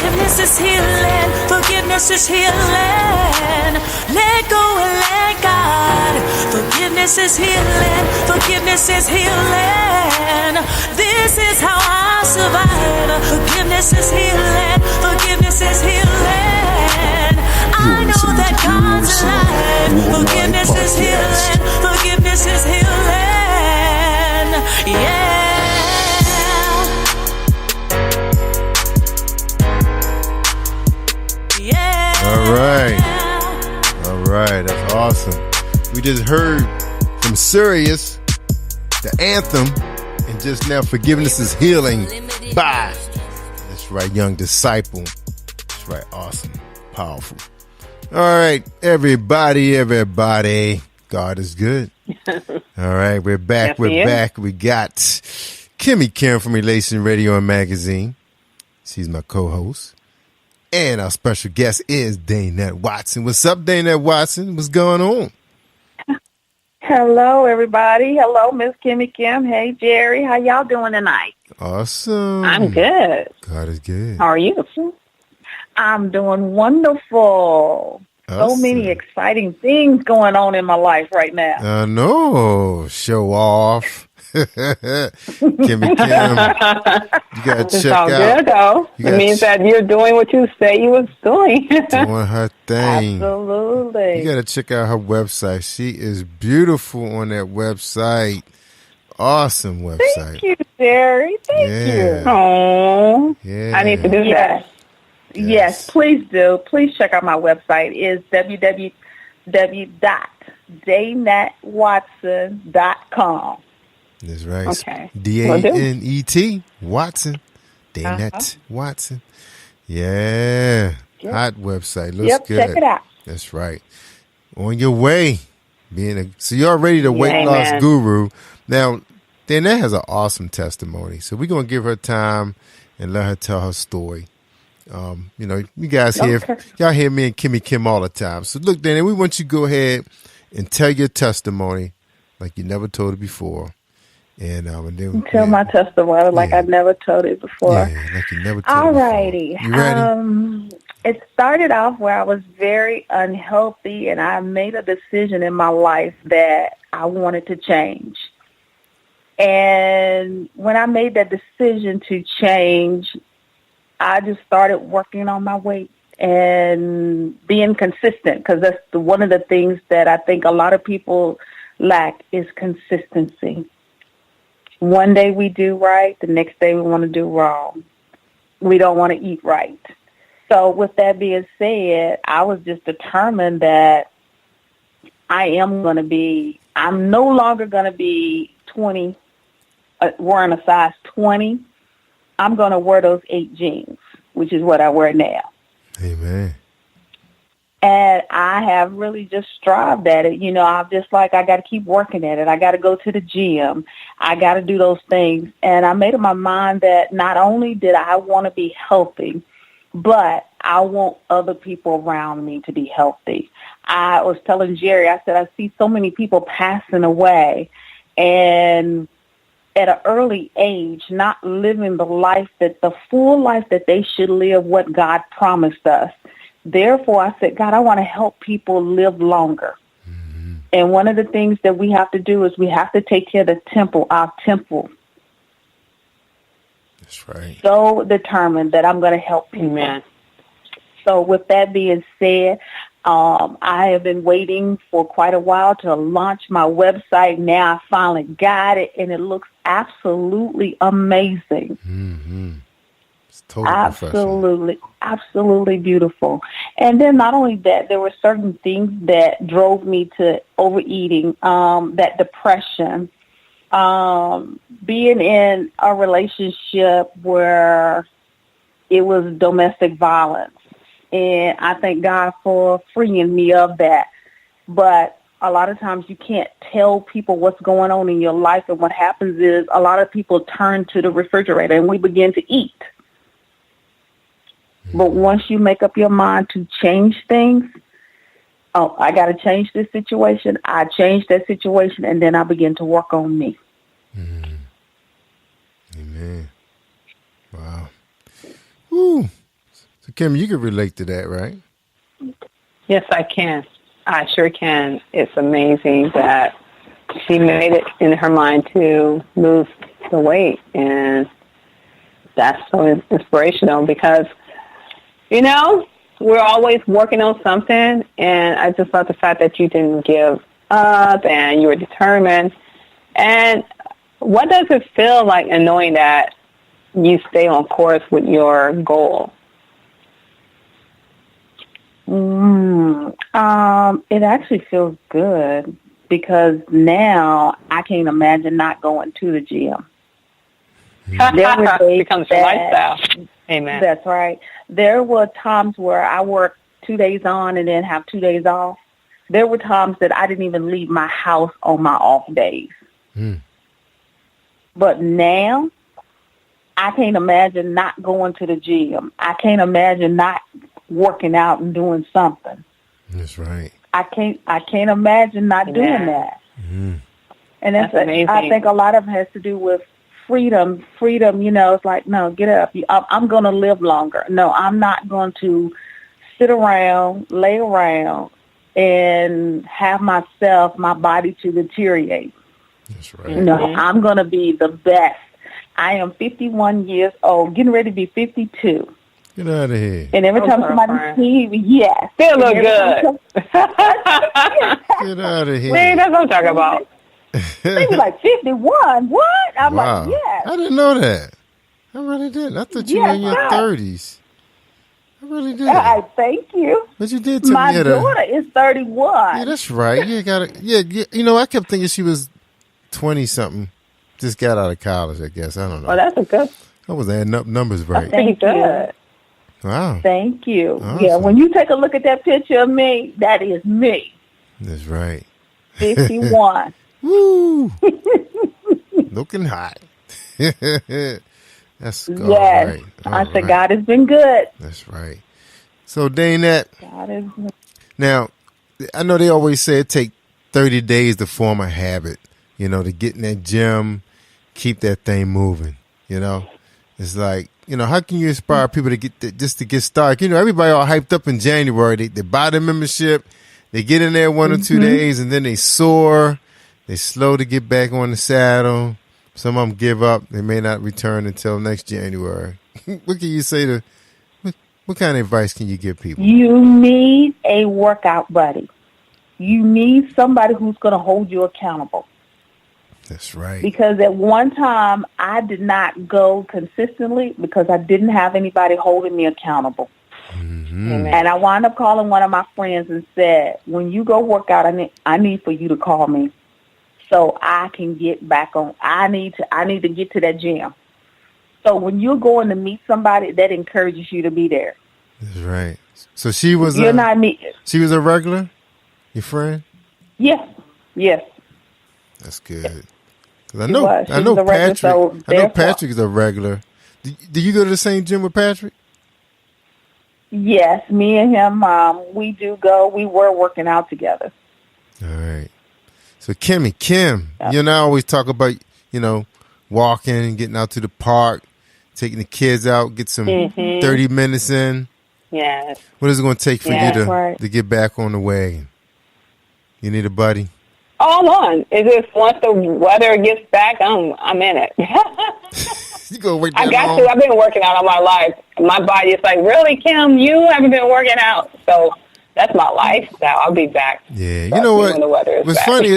[SPEAKER 6] Forgiveness is healing. Forgiveness is healing. Let go and let God. Forgiveness is healing. Forgiveness is healing. This is how I survive. Forgiveness is healing. Forgiveness is healing. I know that God's alive. Forgiveness is healing. Forgiveness is healing. Yeah.
[SPEAKER 13] All right, that's awesome. We just heard from Sirius, the anthem, and just now Forgiveness is Healing. Bye. That's right, Young Disciple. That's right, awesome, powerful. All right, everybody. God is good. All right, we're back.
[SPEAKER 14] Yes,
[SPEAKER 13] We're back. We got Kimmie Kim from Relation Radio and Magazine. She's my co-host. And our special guest is Danette Watson. What's up, Danette Watson? What's going on?
[SPEAKER 18] Hello, everybody. Hello, Miss Kimmie Kim. Hey, Jerry. How y'all doing tonight?
[SPEAKER 13] Awesome.
[SPEAKER 18] I'm good.
[SPEAKER 13] God is good.
[SPEAKER 18] How are you? I'm doing wonderful. So
[SPEAKER 13] Awesome.
[SPEAKER 18] many exciting things going on in my life right now.
[SPEAKER 13] I know. Show off. Kimmie Kim, you got to
[SPEAKER 14] It's
[SPEAKER 13] check
[SPEAKER 14] all
[SPEAKER 13] out.
[SPEAKER 14] good, though. It means that you're doing what you say you was doing.
[SPEAKER 13] Doing her thing.
[SPEAKER 18] Absolutely.
[SPEAKER 13] You got to check out her website. She is beautiful on that website. Awesome website.
[SPEAKER 18] Thank you, Jerry. Thank you. Oh,
[SPEAKER 13] Yeah.
[SPEAKER 18] I need to do that. Yes, please do. Please check out my website. It's www.danetwatson.com.
[SPEAKER 13] That's right.
[SPEAKER 18] Okay.
[SPEAKER 13] Danet Watson. Danette Watson. Yeah.
[SPEAKER 18] Yep.
[SPEAKER 13] Hot website. Looks
[SPEAKER 18] Yep,
[SPEAKER 13] good.
[SPEAKER 18] check it out.
[SPEAKER 13] That's right. On your way. So you're already the weight
[SPEAKER 18] Yeah,
[SPEAKER 13] loss
[SPEAKER 18] amen.
[SPEAKER 13] guru. Now, Danette has an awesome testimony. So we're going to give her time and let her tell her story. You guys y'all hear me and Kimmie Kim all the time. So look, Danette, we want you to go ahead and tell your testimony like you never told it before. And then
[SPEAKER 18] Tell my testimony like I never told it before.
[SPEAKER 13] Yeah, like you never told
[SPEAKER 18] All
[SPEAKER 13] it before.
[SPEAKER 18] righty.
[SPEAKER 13] You ready?
[SPEAKER 18] It started off where I was very unhealthy, and I made a decision in my life that I wanted to change. And when I made that decision to change, I just started working on my weight and being consistent, because that's one of the things that I think a lot of people lack is consistency. One day we do right, the next day we want to do wrong. We don't want to eat right. So with that being said, I was just determined that I'm no longer going to be 20, wearing a size 20. I'm going to wear those 8 jeans, which is what I wear now.
[SPEAKER 13] Amen.
[SPEAKER 18] And I have really just strived at it. I'm just like, I got to keep working at it. I got to go to the gym. I got to do those things. And I made up my mind that not only did I want to be healthy, but I want other people around me to be healthy. I was telling Jerry, I said, I see so many people passing away and at an early age, not living the full life that they should live, what God promised us. Therefore, I said, God, I want to help people live longer. Mm-hmm. And one of the things that we have to do is we have to take care of the temple, our temple.
[SPEAKER 13] That's right.
[SPEAKER 18] So determined that I'm going to help people. Amen. So with that being said, I have been waiting for quite a while to launch my website. Now I finally got it, and it looks absolutely amazing.
[SPEAKER 13] Mm-hmm. It's totally
[SPEAKER 18] absolutely beautiful. And then not only that, there were certain things that drove me to overeating, that depression, being in a relationship where it was domestic violence. And I thank God for freeing me of that. But a lot of times you can't tell people what's going on in your life. And what happens is a lot of people turn to the refrigerator and we begin to eat. But once you make up your mind to change things, I got to change this situation. I change that situation, and then I begin to work on me.
[SPEAKER 13] Mm. Amen. Wow. Woo. So, Kim, you can relate to that, right?
[SPEAKER 14] Yes, I can. I sure can. It's amazing that she made it in her mind to lose the weight, and that's so inspirational because, we're always working on something, and I just love the fact that you didn't give up and you were determined. And what does it feel like in knowing that you stay on course with your goal?
[SPEAKER 18] It actually feels good because now I can't imagine not going to the gym.
[SPEAKER 14] It becomes your lifestyle. Amen.
[SPEAKER 18] That's right. There were times where I worked 2 days on and then have 2 days off. There were times that I didn't even leave my house on my off days. But now, I can't imagine not going to the gym. I can't imagine not working out and doing something.
[SPEAKER 13] That's right.
[SPEAKER 18] I can't imagine not doing that.
[SPEAKER 13] Mm-hmm.
[SPEAKER 18] And that's
[SPEAKER 14] amazing.
[SPEAKER 18] I think a lot of it has to do with freedom. Freedom, it's like, no, get up. I'm going to live longer. No, I'm not going to sit around, lay around, and have my body to deteriorate.
[SPEAKER 13] That's right.
[SPEAKER 18] I'm going to be the best. I am 51 years old, getting ready to be 52.
[SPEAKER 13] Get out of here.
[SPEAKER 18] And every time somebody sees me, yes.
[SPEAKER 14] Still look good.
[SPEAKER 13] Get out of here.
[SPEAKER 14] Man, that's what I'm talking about.
[SPEAKER 18] They were like, 51? What? I'm
[SPEAKER 13] Wow.
[SPEAKER 18] like, yes.
[SPEAKER 13] I didn't know that. I really didn't. I thought you were in your 30s. I really did.
[SPEAKER 18] Thank you.
[SPEAKER 13] But you did tell
[SPEAKER 18] My
[SPEAKER 13] me
[SPEAKER 18] daughter is 31.
[SPEAKER 13] Yeah, that's right. Yeah, I kept thinking she was 20-something. Just got out of college, I guess. I don't know.
[SPEAKER 14] Well, that's a good.
[SPEAKER 13] I was adding up numbers right.
[SPEAKER 18] Thank you.
[SPEAKER 13] Wow.
[SPEAKER 18] Thank you.
[SPEAKER 13] Awesome.
[SPEAKER 18] Yeah, when you take a look at that picture of me, that is me.
[SPEAKER 13] That's right.
[SPEAKER 18] 51.
[SPEAKER 13] Woo! Looking hot. That's all
[SPEAKER 18] Yes.
[SPEAKER 13] right.
[SPEAKER 18] I said, God has been good.
[SPEAKER 13] That's right. So, Danette,
[SPEAKER 18] God is good.
[SPEAKER 13] now, I know they always say it take 30 days to form a habit, to get in that gym, keep that thing moving, It's like, how can you inspire people to get started? Everybody all hyped up in January. They buy the membership, they get in there 1 or 2 days, and then they soar. They slow to get back on the saddle. Some of them give up. They may not return until next January. What can you say what kind of advice can you give people?
[SPEAKER 18] You need a workout buddy. You need somebody who's going to hold you accountable.
[SPEAKER 13] That's right.
[SPEAKER 18] Because at one time, I did not go consistently because I didn't have anybody holding me accountable.
[SPEAKER 13] Mm-hmm.
[SPEAKER 18] And I wound up calling one of my friends and said, when you go work out, I need for you to call me so I can get back on. I need to get to that gym. So when you're going to meet somebody, that encourages you to be there.
[SPEAKER 13] That's right. So she was she was a regular, your friend?
[SPEAKER 18] Yes.
[SPEAKER 13] That's good. I know Patrick is a regular. Do you go to the same gym with Patrick?
[SPEAKER 18] Yes, me and him, we do go. We were working out together.
[SPEAKER 13] All right. So Kim, you and I always talk about, walking, getting out to the park, taking the kids out, get some 30 minutes in.
[SPEAKER 14] Yes.
[SPEAKER 13] What is it going to take for you to get back on the wagon? You need a buddy?
[SPEAKER 14] All on. It's just once the weather gets back, I'm in it.
[SPEAKER 13] You go work
[SPEAKER 14] I
[SPEAKER 13] that
[SPEAKER 14] got
[SPEAKER 13] long?
[SPEAKER 14] to. I've been working out all my life. My body is like, really, Kim? You haven't been working out? So that's my lifestyle. I'll be back.
[SPEAKER 13] Yeah, you know what?
[SPEAKER 14] When the weather is
[SPEAKER 13] What's
[SPEAKER 14] back.
[SPEAKER 13] funny?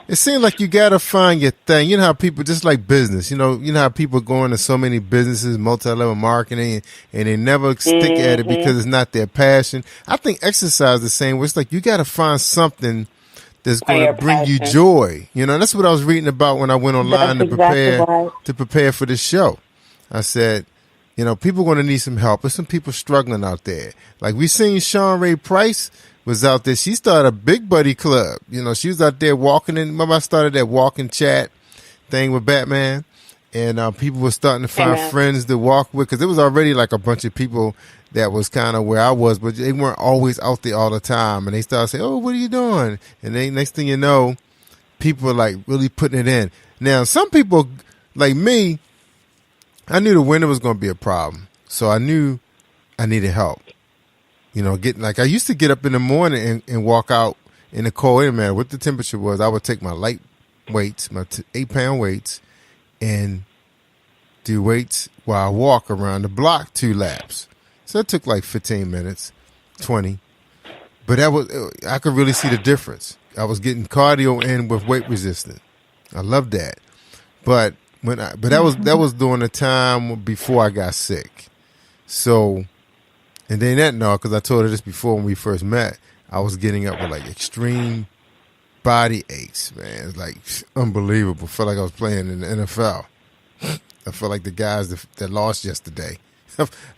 [SPEAKER 13] It seems like you gotta find your thing. You know how people just like business. You know how people go into so many businesses, multi-level marketing, and they never stick at it because it's not their passion. I think exercise the same way. It's like you gotta find something that's going to bring you joy. That's what I was reading about when I went online to prepare for this show. I said, people are going to need some help. There's some people struggling out there. Like we seen Sean Ray Price was out there. She started a big buddy club. She was out there walking in. Remember I started that walking chat thing with Batman, and people were starting to find friends to walk with because there was already like a bunch of people that was kind of where I was, but they weren't always out there all the time. And they started saying, "Oh, what are you doing?" And then next thing you know, people are like really putting it in. Now, some people like me, I knew the winter was going to be a problem, so I knew I needed help. I used to get up in the morning and walk out in the cold. It didn't matter what the temperature was. I would take my light weights, my 8-pound weights, and do weights while I walk around the block 2 laps. So it took like 15 minutes, 20. But I could really see the difference. I was getting cardio in with weight resistance. I loved that. But that was during the time before I got sick. So, and then because I told her this before when we first met, I was getting up with like extreme body aches, man. It's like unbelievable. Felt like I was playing in the NFL. I felt like the guys that lost yesterday.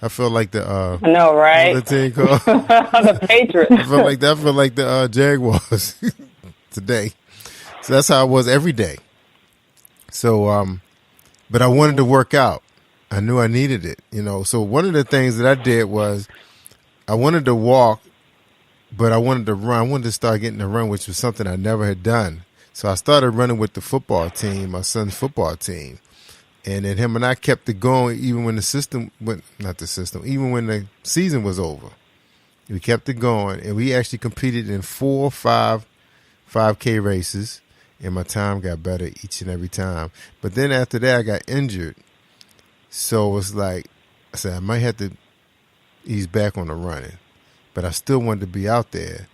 [SPEAKER 13] I felt like the
[SPEAKER 14] I know, right?
[SPEAKER 13] What's the team called?
[SPEAKER 14] The Patriots.
[SPEAKER 13] I felt like the Jaguars today. So that's how I was every day. So but I wanted to work out. I knew I needed it, So one of the things that I did was I wanted to walk, but I wanted to run. I wanted to start getting to run, which was something I never had done. So I started running with the football team, my son's football team. And then him and I kept it going even when even when the season was over. We kept it going, and we actually competed in 4 or 5 5K races, and my time got better each and every time. But then after that, I got injured. So it was like, I said, I might have to ease back on the running. But I still wanted to be out there.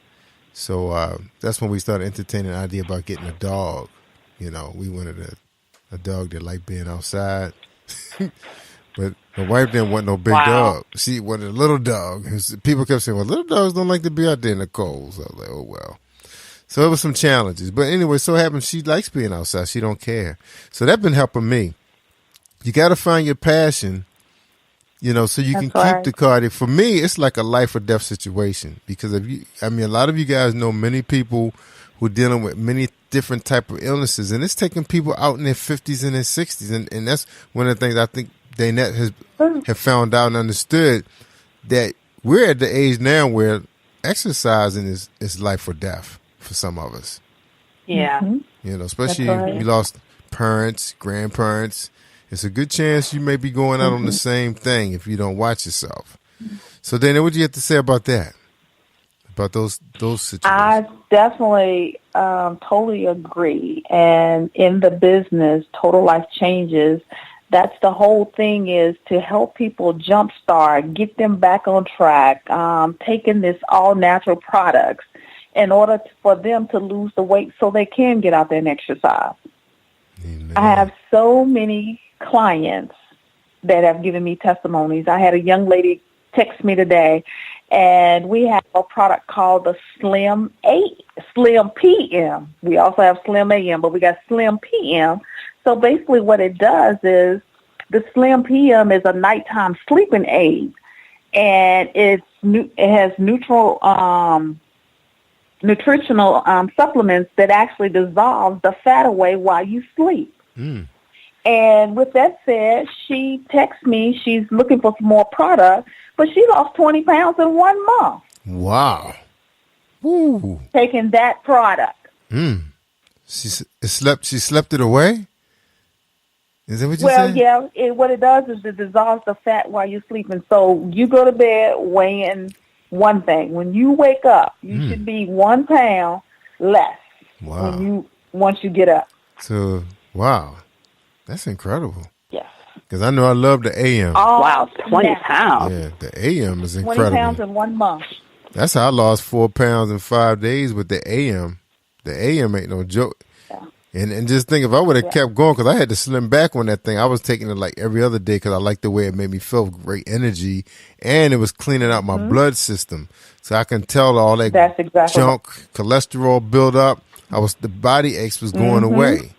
[SPEAKER 13] So that's when we started entertaining the idea about getting a dog. We wanted a dog that liked being outside. But my wife didn't want no big dog. She wanted a little dog. People kept saying, well, little dogs don't like to be out there in the cold. So I was like, oh, well. So it was some challenges. But anyway, so it happens she likes being outside. She don't care. So that's been helping me. You got to find your passion, so you can keep the cardio. For me, it's like a life or death situation because a lot of you guys know many people who are dealing with many different type of illnesses, and it's taking people out in their 50s and their 60s. And that's one of the things I think Danette have found out and understood, that we're at the age now where exercising is life or death for some of us.
[SPEAKER 14] Yeah.
[SPEAKER 13] Especially if you lost parents, grandparents. It's a good chance you may be going out on the same thing if you don't watch yourself. So, Dana, what do you have to say about that? About those situations?
[SPEAKER 18] I definitely totally agree. And in the business, Total Life Changes, that's the whole thing, is to help people jumpstart, get them back on track, taking this all-natural products in order for them to lose the weight so they can get out there and exercise. Amen. I have so many clients that have given me testimonies. I had a young lady text me today, and we have a product called the Slim PM. We also have Slim AM, but we got Slim PM. So basically what it does is the Slim PM is a nighttime sleeping aid, and it has nutritional supplements that actually dissolve the fat away while you sleep. And with that said, she texts me. She's looking for some more product, but she lost 20 pounds in 1 month.
[SPEAKER 13] Wow. Woo.
[SPEAKER 18] Taking that product.
[SPEAKER 13] She slept it away? Is that what you said?
[SPEAKER 18] Well, yeah. What it does is it dissolves the fat while you're sleeping. So you go to bed weighing one thing. When you wake up, you should be 1 pound less.
[SPEAKER 13] Wow.
[SPEAKER 18] Once you get up.
[SPEAKER 13] So, wow. That's incredible.
[SPEAKER 18] Yes.
[SPEAKER 13] Because I know I love the AM.
[SPEAKER 14] Oh, wow, 20 pounds.
[SPEAKER 13] Yeah, the AM is incredible.
[SPEAKER 18] 20 pounds in 1 month.
[SPEAKER 13] That's how I lost 4 pounds in 5 days with the AM. The AM ain't no joke. Yeah. And just think, if I would have kept going, because I had to slim back on that thing. I was taking it like every other day because I liked the way it made me feel, great energy, and it was cleaning out my blood system. So I can tell all that junk, cholesterol build up. The body aches was going away.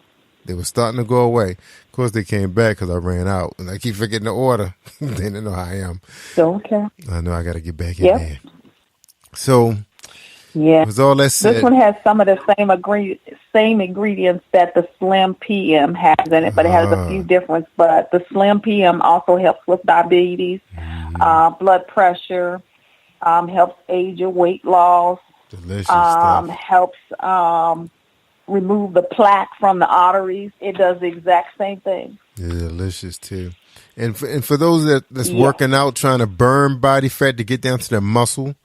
[SPEAKER 13] They were starting to go away. Of course, they came back because I ran out, and I keep forgetting the order. They didn't know how I am.
[SPEAKER 18] Okay.
[SPEAKER 13] I know I got to get back in there. So, with all that said,
[SPEAKER 18] this one has some of the same ingredients that the Slim PM has in it, but it has a few differences. But the Slim PM also helps with diabetes, blood pressure, helps aid your weight loss.
[SPEAKER 13] Delicious stuff.
[SPEAKER 18] Helps remove the plaque from the arteries. It does the exact same thing.
[SPEAKER 13] Yeah, delicious too. And for those that's working out, trying to burn body fat to get down to their muscle,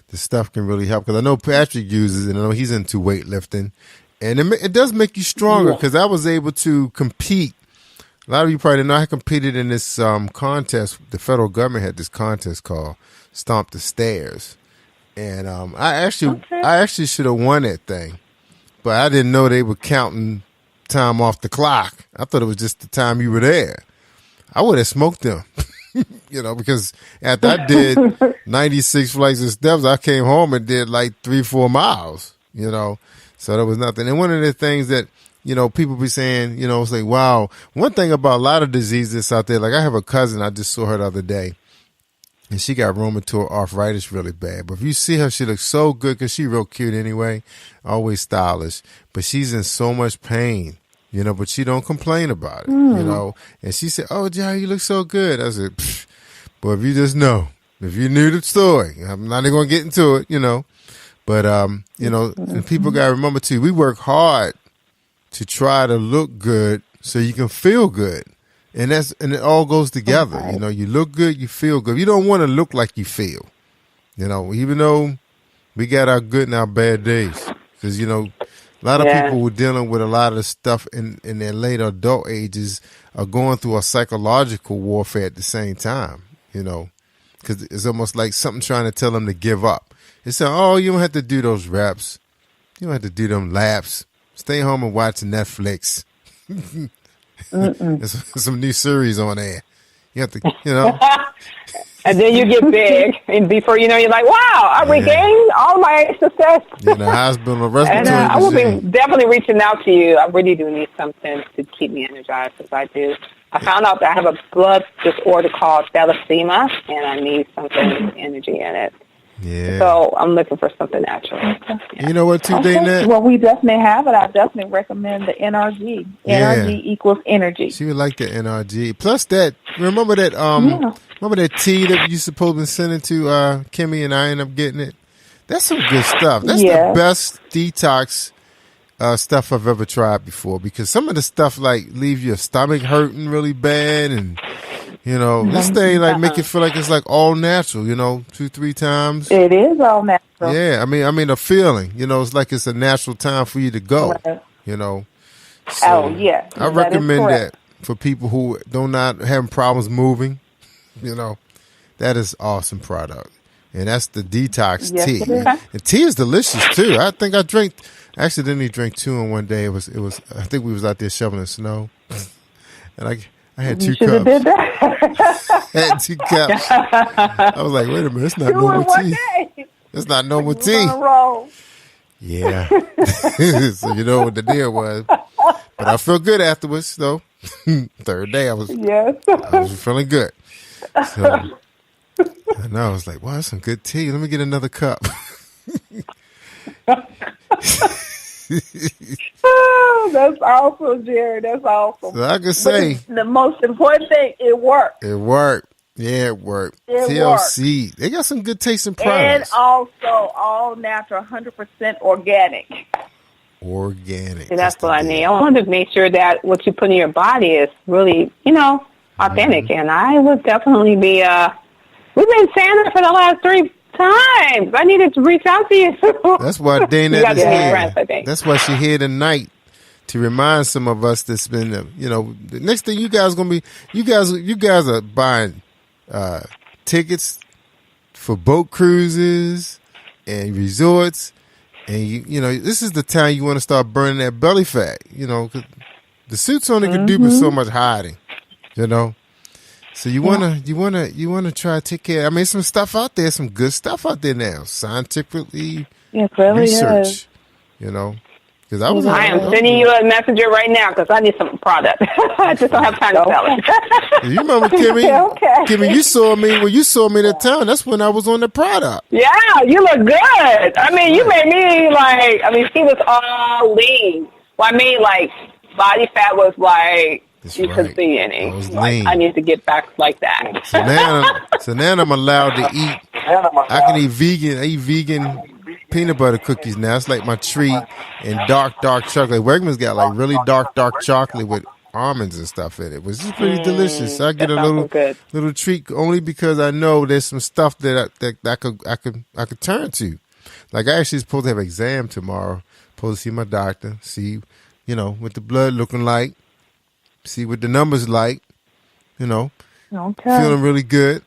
[SPEAKER 13] this stuff can really help. Because I know Patrick uses it. I know he's into weightlifting. And it does make you stronger, because I was able to compete. A lot of you probably know I competed in this contest. The federal government had this contest called Stomp the Stairs. And I actually should have won that thing. But I didn't know they were counting time off the clock. I thought it was just the time you were there. I would have smoked them, because after I did 96 flights of steps, I came home and did like 3-4 miles, So there was nothing. And one of the things that, people be saying, it's like, wow. One thing about a lot of diseases out there, like I have a cousin, I just saw her the other day. And she got rheumatoid arthritis really bad. But if you see her, she looks so good because she's real cute anyway, always stylish. But she's in so much pain, you know, but she don't complain about it, you know. And she said, "Oh, Jerry, you look so good." I said, "Pfft, "But if you just know, if you knew the story, I'm not even gonna get into it, you know." But you know, and people gotta remember too, we work hard to try to look good so you can feel good. And it all goes together. You know, you look good, you feel good. You don't want to look like you feel. You know, even though we got our good and our bad days. Because, you know, a lot of people who are dealing with a lot of stuff in their later adult ages are going through a psychological warfare at the same time, you know. Because it's almost like something trying to tell them to give up. It's saying, oh, you don't have to do those reps. You don't have to do them laps. Stay home and watch Netflix. There's some new series on there. You have to, you know.
[SPEAKER 14] And then you get big, and before you know, you're like, "Wow, I regained all my success."
[SPEAKER 13] In the hospital, respiratory
[SPEAKER 14] and I will be
[SPEAKER 13] machine.
[SPEAKER 14] definitely reaching out to you. I really do need something to keep me energized, because I do. I found out that I have a blood disorder called thalassemia, and I need something with energy in it.
[SPEAKER 13] Yeah.
[SPEAKER 14] So I'm looking for something natural.
[SPEAKER 13] You know what, too, Dana?
[SPEAKER 18] Well, we definitely have it. I definitely recommend the NRG. NRG equals energy.
[SPEAKER 13] She would like the NRG. Plus that, remember that remember that tea that you supposed to be sending to Kimmie and I ended up getting it? That's some good stuff. That's the best detox stuff I've ever tried before, because some of the stuff like leave your stomach hurting really bad, and you know, this thing like make it feel like it's like all natural, you know, 2-3 times.
[SPEAKER 18] It is all natural.
[SPEAKER 13] Yeah, I mean a feeling, you know, it's like it's a natural time for you to go, you know. So I recommend that for people who do not having problems moving, you know. That is awesome product. And that's the detox tea. And tea is delicious too. I think I accidentally drank 2 in one day. It was I think we was out there shoveling snow. And I had 2 cups.
[SPEAKER 18] Did that.
[SPEAKER 13] I had 2 cups. I was like, wait a minute, it's not normal tea. It's not normal tea. Yeah. So you know what the deal was. But I felt good afterwards, though. Third day, I was feeling good. So I know, I was like, wow, that's some good tea. Let me get another cup.
[SPEAKER 18] Oh, that's awesome, Jerry. That's awesome.
[SPEAKER 13] So I could say
[SPEAKER 18] the most important thing, it worked.
[SPEAKER 13] It worked. Yeah, it worked. TLC. They got some good tasting products.
[SPEAKER 18] And also all natural, 100% organic.
[SPEAKER 13] Organic.
[SPEAKER 14] See, that's what I need. I want to make sure that what you put in your body is really, you know, authentic. And I would definitely be, we've been saying it for the last 3 times. I needed to reach out to you.
[SPEAKER 13] That's why Dana
[SPEAKER 14] is
[SPEAKER 13] here.
[SPEAKER 14] Friends, I think.
[SPEAKER 13] That's why she's here tonight, to remind some of us that's been, you know, the next thing you guys gonna be, you guys are buying tickets for boat cruises and resorts, and you know, this is the time you want to start burning that belly fat, you know, 'cause the suits only can do but so much hiding, you know. So you wanna try to take care. I mean, some stuff out there, some good stuff out there now, scientifically researched. You know, because
[SPEAKER 14] I am sending you a messenger right now because I need some product. I just don't have time to sell it.
[SPEAKER 13] You remember Kimmie? Kimmie, you saw me when you saw me in the town. That's when I was on the product.
[SPEAKER 14] Yeah, you look good. I mean, you made me like. I mean, she was all lean. Well, I mean, like body fat was like. You couldn't see any. I need to get back like that.
[SPEAKER 13] So now I'm allowed to eat. I can eat vegan. I eat vegan peanut butter cookies now. It's like my treat. And dark chocolate. Wegmans got like really dark chocolate with almonds and stuff in it, which is pretty delicious. So I get a little treat only because I know there's some stuff that I could turn to. Like I actually supposed to have an exam tomorrow. Supposed to see my doctor. See, you know, what the blood looking like. See what the numbers like, you know.
[SPEAKER 18] Okay.
[SPEAKER 13] Feeling really good.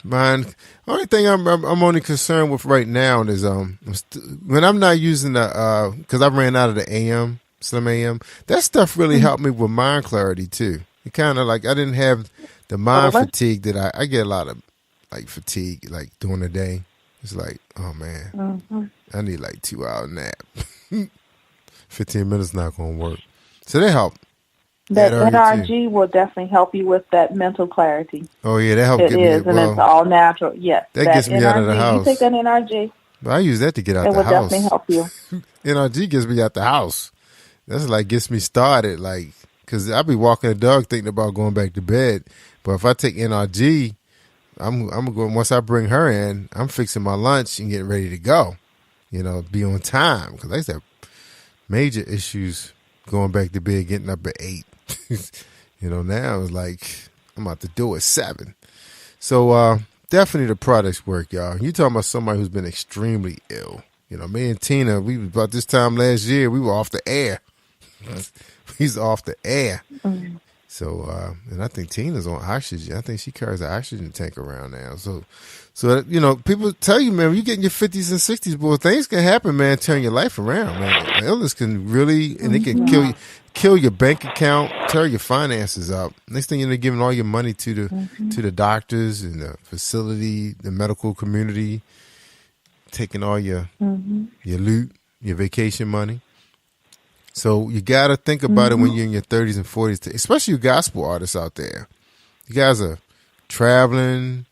[SPEAKER 13] Only thing I'm only concerned with right now is when I'm not using the because I ran out of the Slim AM. That stuff really helped me with mind clarity too. It kind of like I didn't have the mind fatigue that I get a lot of like fatigue like during the day. It's like, oh man, I need like 2-hour nap. 15 minutes not gonna work. So that helped.
[SPEAKER 18] That NRG will definitely help you with that mental clarity.
[SPEAKER 13] Oh yeah, that helps.
[SPEAKER 18] It is, and it's all natural. Yes,
[SPEAKER 13] that gets me
[SPEAKER 18] NRG,
[SPEAKER 13] out of the house.
[SPEAKER 18] You take that NRG.
[SPEAKER 13] I use that to get out the house.
[SPEAKER 18] It will definitely help you.
[SPEAKER 13] NRG gets me out the house. that's like gets me started. Like, cause I be walking the dog thinking about going back to bed. But if I take NRG, I'm going, once I bring her in, I'm fixing my lunch and getting ready to go. You know, be on time. Cause I used to have major issues going back to bed, getting up at 8. You know, now it's like I'm about to do it 7. So definitely the products work, y'all. You talking about somebody who's been extremely ill. You know, me and Tina, we was about this time last year, we were off the air. He's off the air.
[SPEAKER 18] Mm.
[SPEAKER 13] So, and I think Tina's on oxygen. I think she carries an oxygen tank around now. So you know, people tell you, man, when you get in your 50s and 60s, boy, things can happen, man, turn your life around, man. Illness can really, and it can kill your bank account, tear your finances up. Next thing you know, giving all your money to the doctors and the facility, the medical community, taking all your loot, your vacation money. So you got to think about it when you're in your 30s and 40s, especially you gospel artists out there. You guys are traveling,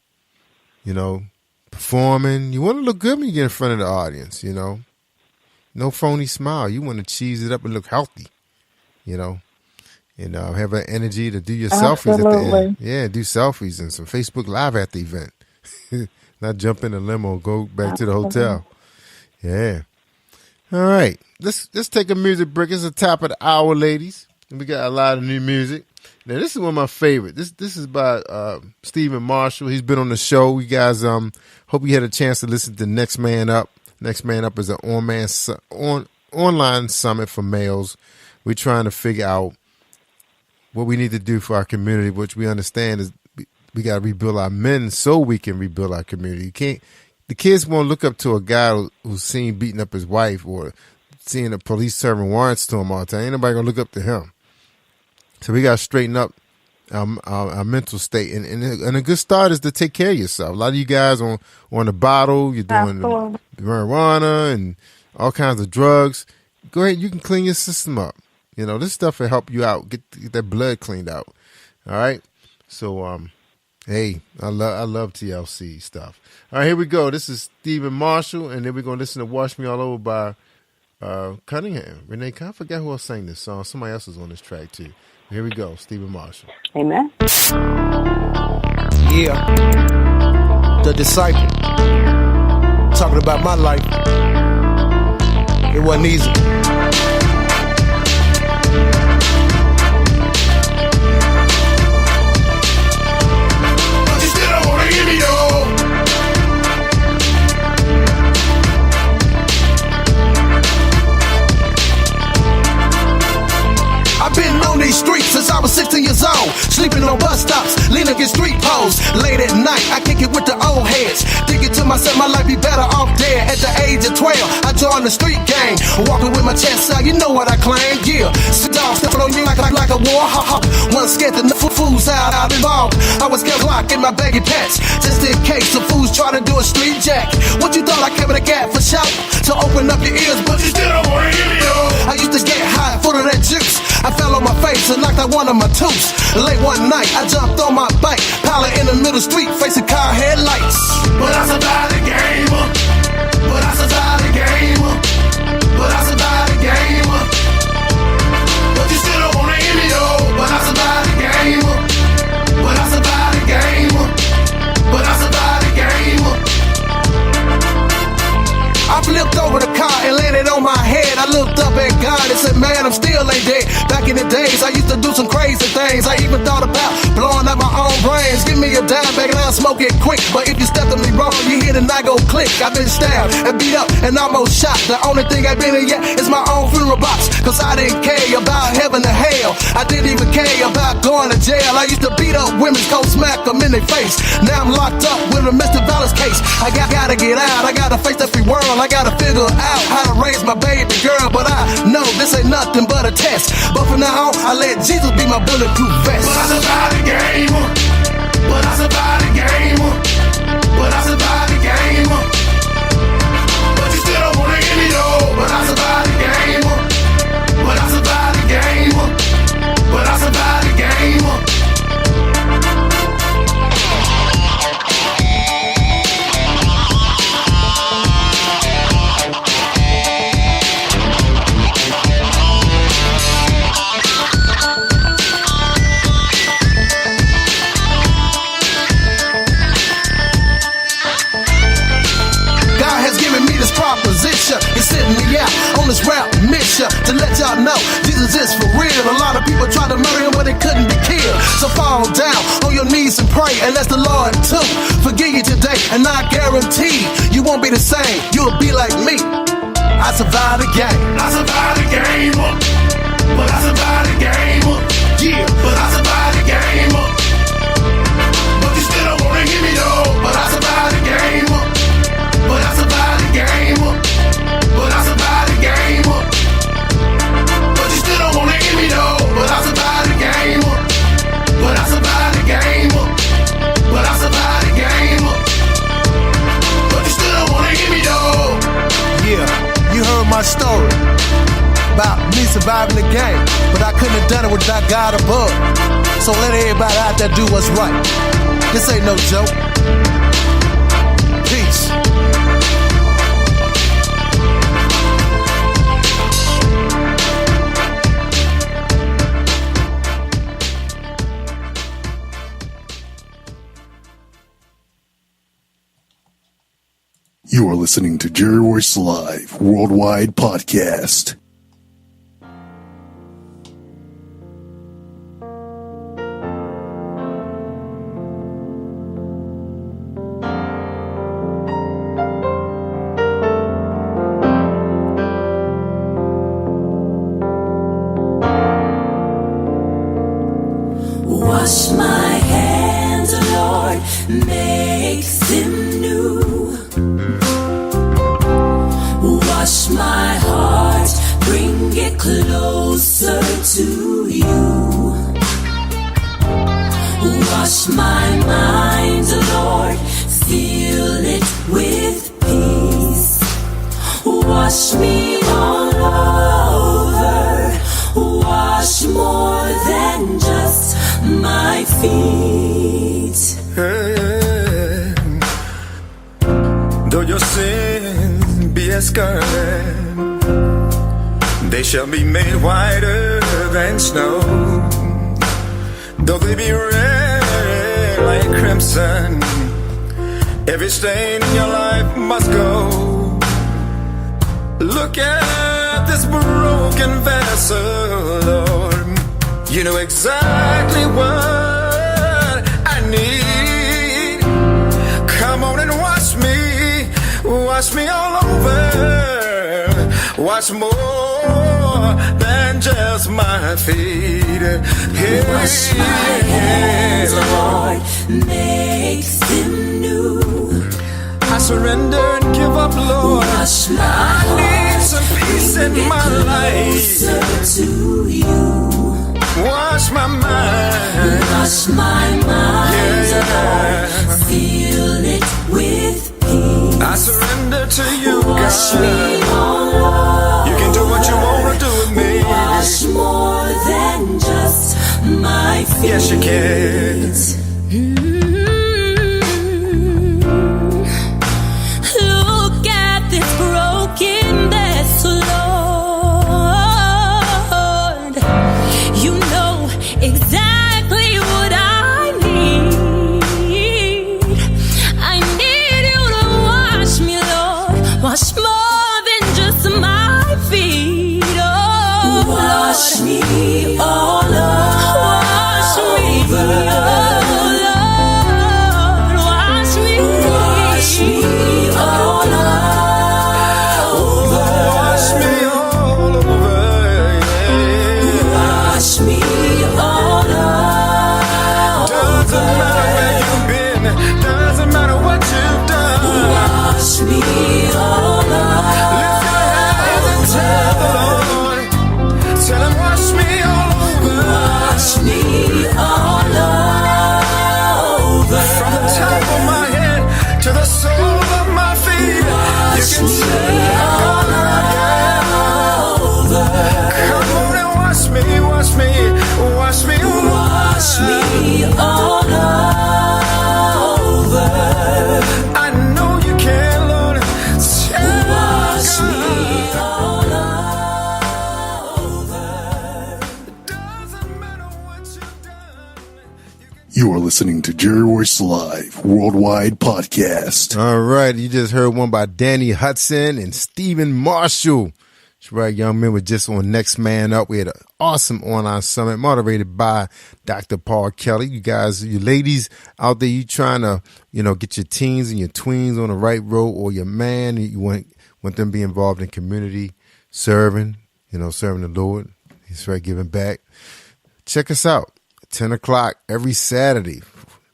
[SPEAKER 13] you know, performing. You want to look good when you get in front of the audience, you know. No phony smile. You want to cheese it up and look healthy, you know, and have that energy to do your selfies at the end. Yeah, do selfies and some Facebook Live at the event. Not jump in a limo, go back to the hotel. Yeah. All right. Let's take a music break. It's the top of the hour, ladies. And we got a lot of new music. Now, this is one of my favorites. This is by Stephen Marshall. He's been on the show. You guys hope you had a chance to listen to Next Man Up. Next Man Up is an online summit for males. We're trying to figure out what we need to do for our community, which we understand is we got to rebuild our men so we can rebuild our community. You can't. The kids won't look up to a guy who's seen beating up his wife or seeing the police serving warrants to him all the time. Ain't nobody gonna look up to him. So we got to straighten up our mental state. And a good start is to take care of yourself. A lot of you guys on the bottle, you're doing marijuana and all kinds of drugs. Go ahead, you can clean your system up. You know, this stuff will help you out, get that blood cleaned out. All right? So, hey, I love TLC stuff. All right, here we go. This is Stephen Marshall, and then we're going to listen to Wash Me All Over by Cunningham. Renee, I forgot who else sang this song. Somebody else is on this track, too. Here we go, Stephen Marshall.
[SPEAKER 14] Amen.
[SPEAKER 7] Yeah. The Disciple. Talking about my life. It wasn't easy.
[SPEAKER 1] But you still don't wanna hear me, though.
[SPEAKER 8] I've been on these streets since I was 16 years old. Sleeping on bus stops, leaning against street poles. Late at night, I kick it with the old heads. Thinking to myself, my life be better off dead. At the age of 12, I joined the street gang. Walking with my chest out, you know what I claim. Yeah, sit down, stepping on you like a war. Ha ha. One scared the fools out involved. I was kept locked in my baggy pants, just in case the fools try to do a street jack. What you thought I kept a gap for shout? So open up your ears, but you still don't wanna hear me, though. I used to get high, full of that juice. I fell on my face and knocked out one of my tooths. Late one night, I jumped on my bike, pilot in the middle street, facing car headlights.
[SPEAKER 1] But I survived the game. But I survived the game. But I survived the game. But you still don't wanna hear me, though. But I survived the game. But I survived the game. But I survived the game.
[SPEAKER 8] I flipped over the car and landed on my head. I looked up at God and said, man, I'm still ain't dead. Back in the days, I used to do some crazy things. I even thought about blowing up my own brains. Give me a dime back and I'll smoke it quick. But if you stepped on me wrong, you hear the night go click. I've been stabbed and beat up and almost shot. The only thing I've been in yet is my own funeral box. Cause I didn't care about heaven or hell. I didn't even care about going to jail. I used to beat up women, cold smack them in their face. Now I'm locked up with a domestic violence case. I gotta get out, I gotta face the free world. I gotta figure out how to raise my baby girl. But I know this ain't nothing but a test. But from now on, I let Jesus be my bulletproof vest.
[SPEAKER 1] But I survived the game. But I survived the game. But I survived the game. But you still don't wanna hear me, though. But I survived the game. But I survived the game. But I survived the game.
[SPEAKER 8] y'all know Jesus is for real. A lot of people tried to murder him, but they couldn't be killed. So fall down on your knees and pray, and ask the Lord to forgive you today. And I guarantee you won't be the same. You'll be like me. I survived the game.
[SPEAKER 1] I survived the game, but I survived the game. Yeah, but I survived the game. But you still don't wanna hear me though. But I survived the game. But I survived the game. But I survived the game. But you still don't wanna hear me though. But I survived the game. But I survived the game. But I survived the game. But you still don't wanna hear me though.
[SPEAKER 8] Yeah, you heard my story about me surviving the game, but I couldn't have done it without God above. So let everybody out there do what's right. This ain't no joke. Peace.
[SPEAKER 3] You are listening to Jerry Royce Live Worldwide Podcast.
[SPEAKER 5] Wash my hands, Lord, make them new. Wash my heart, bring it closer to you. Wash my mind, Lord, fill it with peace. Wash me all over, wash more than just my feet.
[SPEAKER 7] Hey, though your sins be as scarlet, they shall be made whiter than snow. Though they be red like crimson, every stain in your life must go. Look at this broken vessel, Lord. You know exactly what I need. Come on and wash me all over. Wash more than just my feet. Hey,
[SPEAKER 5] wash my hands, Lord, make them new.
[SPEAKER 7] I surrender and give up, Lord.
[SPEAKER 5] Wash my
[SPEAKER 7] I need
[SPEAKER 5] heart,
[SPEAKER 7] some peace in my life.
[SPEAKER 5] To you.
[SPEAKER 7] Wash my mind.
[SPEAKER 5] Wash my mind, Lord, fill it with peace.
[SPEAKER 7] I surrender to you,
[SPEAKER 5] wash
[SPEAKER 7] God.
[SPEAKER 5] Me all over.
[SPEAKER 7] You can do what you want to do with me.
[SPEAKER 5] Wash more than just my feet.
[SPEAKER 7] Yes, you can.
[SPEAKER 5] Look at this broken vessel, Lord. You know exactly what I need. I need you to wash me, Lord. Wash more than just my feet, oh Lord. Wash me all over. Wash me, oh Lord. Wash me all over.
[SPEAKER 7] Wash me all over.
[SPEAKER 5] Wash me all over.
[SPEAKER 7] Doesn't matter where you've been. Doesn't matter what you've done.
[SPEAKER 5] Wash me all over.
[SPEAKER 7] Lift your hands and tell the Lord. Tell him, wash me all over.
[SPEAKER 5] Wash me all over.
[SPEAKER 7] From the top of my head to the sole of my feet.
[SPEAKER 5] Wash
[SPEAKER 7] You can say,
[SPEAKER 5] all over.
[SPEAKER 7] come on and wash me, wash me, wash me all over.
[SPEAKER 5] Wash me all over.
[SPEAKER 7] I know you can, Lord.
[SPEAKER 5] Wash me all over.
[SPEAKER 7] Doesn't matter what you've done.
[SPEAKER 3] You are listening to Jerry Royce Live Worldwide Podcast.
[SPEAKER 13] All right, you just heard one by Danny Hudson and Stephen Marshall. That's right. Young Men were just on Next Man Up. We had an awesome online summit moderated by Dr. Paul Kelly. You guys, you ladies out there, you trying to, get your teens and your tweens on the right road, or your man, you want them to be involved in community serving, serving the Lord. He's right, giving back. Check us out. 10 o'clock every Saturday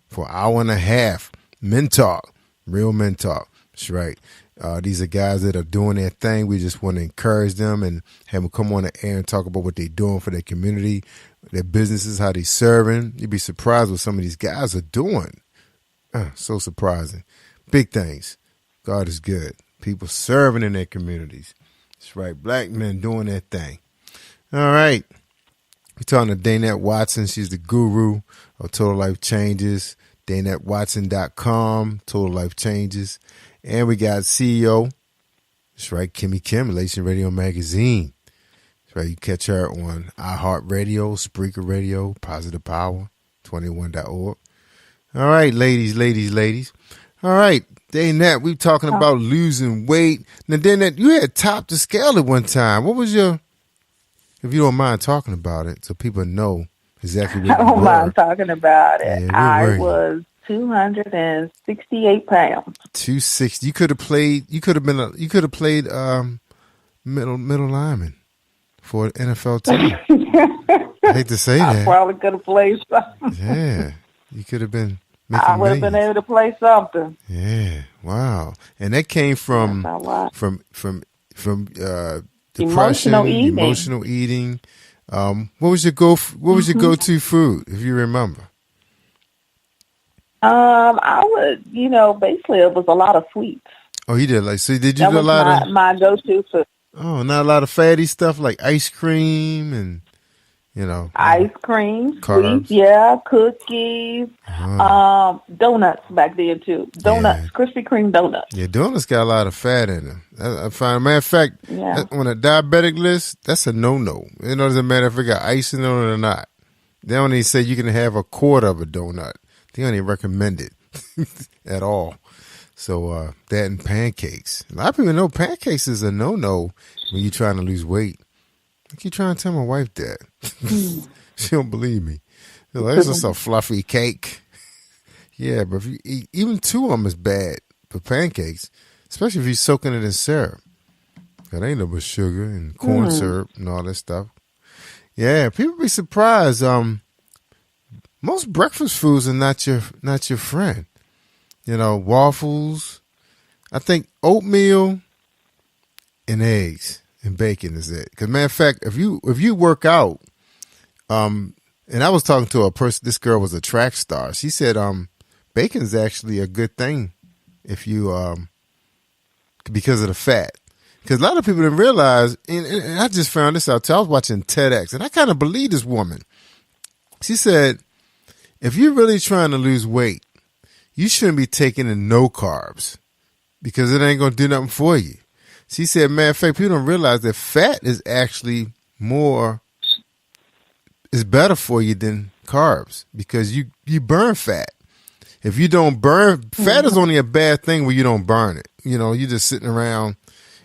[SPEAKER 13] for an hour and a half. Men Talk. Real Men Talk. That's right. These are guys that are doing their thing. We just want to encourage them and have them come on the air and talk about what they're doing for their community, their businesses, how they're serving. You'd be surprised what some of these guys are doing. So surprising. Big things. God is good. People serving in their communities. That's right. Black men doing their thing. All right. We're talking to Danette Watson. She's the guru of Total Life Changes. DanetteWatson.com, Total Life Changes. And we got CEO, that's right, Kimmie Kim, Relation Radio Magazine. That's right, you catch her on iHeartRadio, Spreaker Radio, Positive Power, 21.org. All right, ladies. All right, Danette, we talking about losing weight. Now, Danette, you had topped the scale at one time. What was your, if you don't mind talking about it, so people know exactly what
[SPEAKER 18] I
[SPEAKER 13] you
[SPEAKER 18] don't
[SPEAKER 13] were.
[SPEAKER 18] mind talking about it.
[SPEAKER 13] Yeah,
[SPEAKER 18] I was 268 pounds.
[SPEAKER 13] 260. You could have played. You could have played middle lineman for an NFL team. I hate to say
[SPEAKER 18] I
[SPEAKER 13] that.
[SPEAKER 18] probably could have played something.
[SPEAKER 13] Yeah, you could have been. Making
[SPEAKER 18] I would have been able to play something.
[SPEAKER 13] Yeah. Wow. And that came from depression, emotional eating. What was your go-to food, if you remember?
[SPEAKER 18] I would, basically it was a lot of sweets.
[SPEAKER 13] Oh, you did. Like, so did you
[SPEAKER 18] That
[SPEAKER 13] do a
[SPEAKER 18] was
[SPEAKER 13] lot of
[SPEAKER 18] my go-to food.
[SPEAKER 13] Oh, not a lot of fatty stuff like ice cream and
[SPEAKER 18] Ice cream,
[SPEAKER 13] carbs.
[SPEAKER 18] sweets, yeah, cookies, donuts back then too. Donuts, Krispy Kreme donuts.
[SPEAKER 13] Yeah, donuts got a lot of fat in them. I find, matter of fact, on a diabetic list, that's a no-no. It doesn't matter if it got icing on it or not. They don't even say you can have a quarter of a donut. They don't even recommend it at all. So that and pancakes. A lot of people know pancakes is a no-no when you're trying to lose weight. I keep trying to tell my wife that. She don't believe me. She's like, it's just a fluffy cake. Yeah, but if you eat, even two of them is bad for pancakes, especially if you're soaking it in syrup. That ain't no but sugar and corn syrup and all that stuff. Yeah, people be surprised. Most breakfast foods are not your friend. Waffles. I think oatmeal and eggs and bacon is it. Because matter of fact, if you work out, and I was talking to a person. This girl was a track star. She said, bacon is actually a good thing if you because of the fat. Because a lot of people didn't realize, and I just found this out too. I was watching TEDx, and I kind of believe this woman. She said, if you're really trying to lose weight, you shouldn't be taking in no carbs because it ain't going to do nothing for you. She said, matter of fact, people don't realize that fat is actually is better for you than carbs because you burn fat. If you don't burn, fat is only a bad thing when you don't burn it. You're just sitting around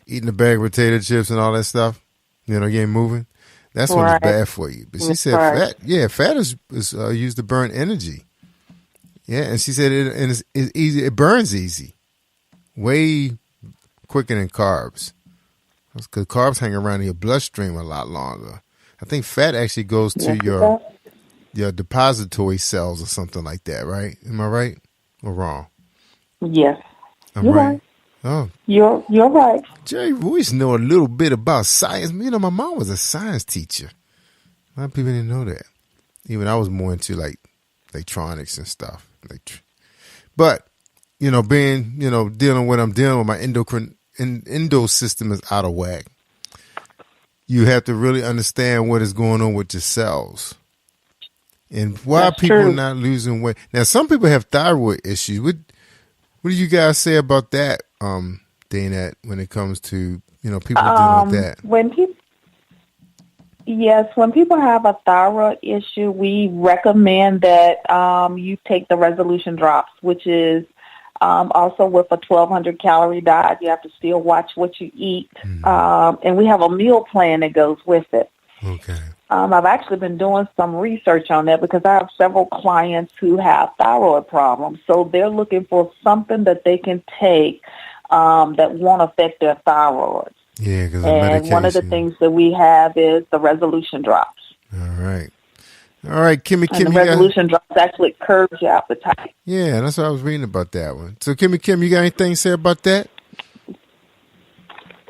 [SPEAKER 13] eating a bag of potato chips and all that stuff. You ain't moving. That's when it's bad for you. But she said fat is used to burn energy. Yeah, and she said it's easy. It burns easy, way quicker than carbs. Because carbs hang around in your bloodstream a lot longer. I think fat actually goes to your depository cells or something like that, right? Am I right or wrong?
[SPEAKER 18] Yes,
[SPEAKER 13] you're right. Oh,
[SPEAKER 18] you're right.
[SPEAKER 13] Jerry Royce know a little bit about science. My mom was a science teacher. A lot of people didn't know that. Even I was more into like electronics and stuff. But being dealing with I'm dealing with my endo system is out of whack. You have to really understand what is going on with your cells and why people are not losing weight. Now, some people have thyroid issues. What do you guys say about that, Danette, when it comes to people dealing with that?
[SPEAKER 18] When people have a thyroid issue, we recommend that you take the resolution drops, which is Also, with a 1,200 calorie diet, you have to still watch what you eat. And we have a meal plan that goes with it.
[SPEAKER 2] Okay.
[SPEAKER 18] I've actually been doing some research on that because I have several clients who have thyroid problems. So they're looking for something that they can take that won't affect their thyroid.
[SPEAKER 2] Yeah, because
[SPEAKER 18] and one of the things that we have is the resolution drops.
[SPEAKER 2] All right. All right, Kimmie.
[SPEAKER 18] And the resolution drops actually curbs your appetite.
[SPEAKER 2] Yeah, that's what I was reading about that one. So, Kimmie, you got anything to say about that?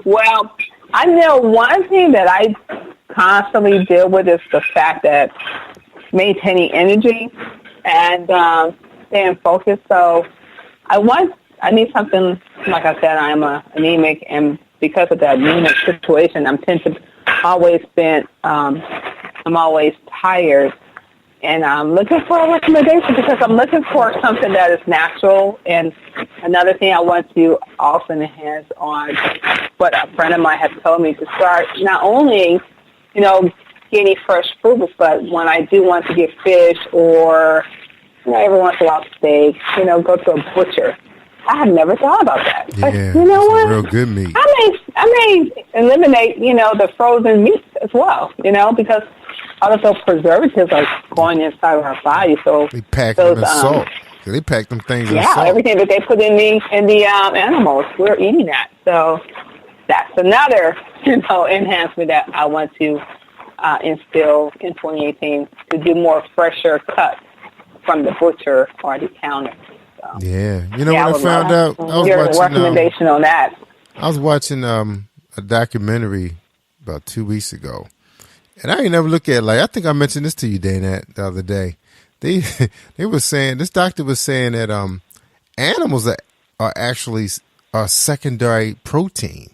[SPEAKER 14] Well, I know one thing that I constantly deal with is the fact that maintaining energy and staying focused. So I need something, like I said, I'm anemic, and because of that anemic situation, I'm always tired. And I'm looking for a recommendation because I'm looking for something that is natural. And another thing I want to also enhance on what a friend of mine has told me to start not only, getting fresh fruit, but when I do want to get fish or, every once in a while steak, go to a butcher. I had never thought about that.
[SPEAKER 2] Yeah,
[SPEAKER 14] but you know what?
[SPEAKER 2] Real good meat.
[SPEAKER 14] I may eliminate, the frozen meats as well, because all of those preservatives are going inside of our body. So
[SPEAKER 2] they pack them in salt. They pack them things in salt.
[SPEAKER 14] Yeah, everything that they put in the animals, we're eating that. So that's another, enhancement that I want to instill in 2018 to do more fresher cuts from the butcher or the counter. So,
[SPEAKER 2] yeah, what I found out? I was
[SPEAKER 14] your
[SPEAKER 2] watching
[SPEAKER 14] recommendation on that.
[SPEAKER 2] I was watching a documentary about 2 weeks ago, and I ain't never looked at I think I mentioned this to you, Dana, the other day. They were saying, this doctor was saying that animals are actually secondary protein.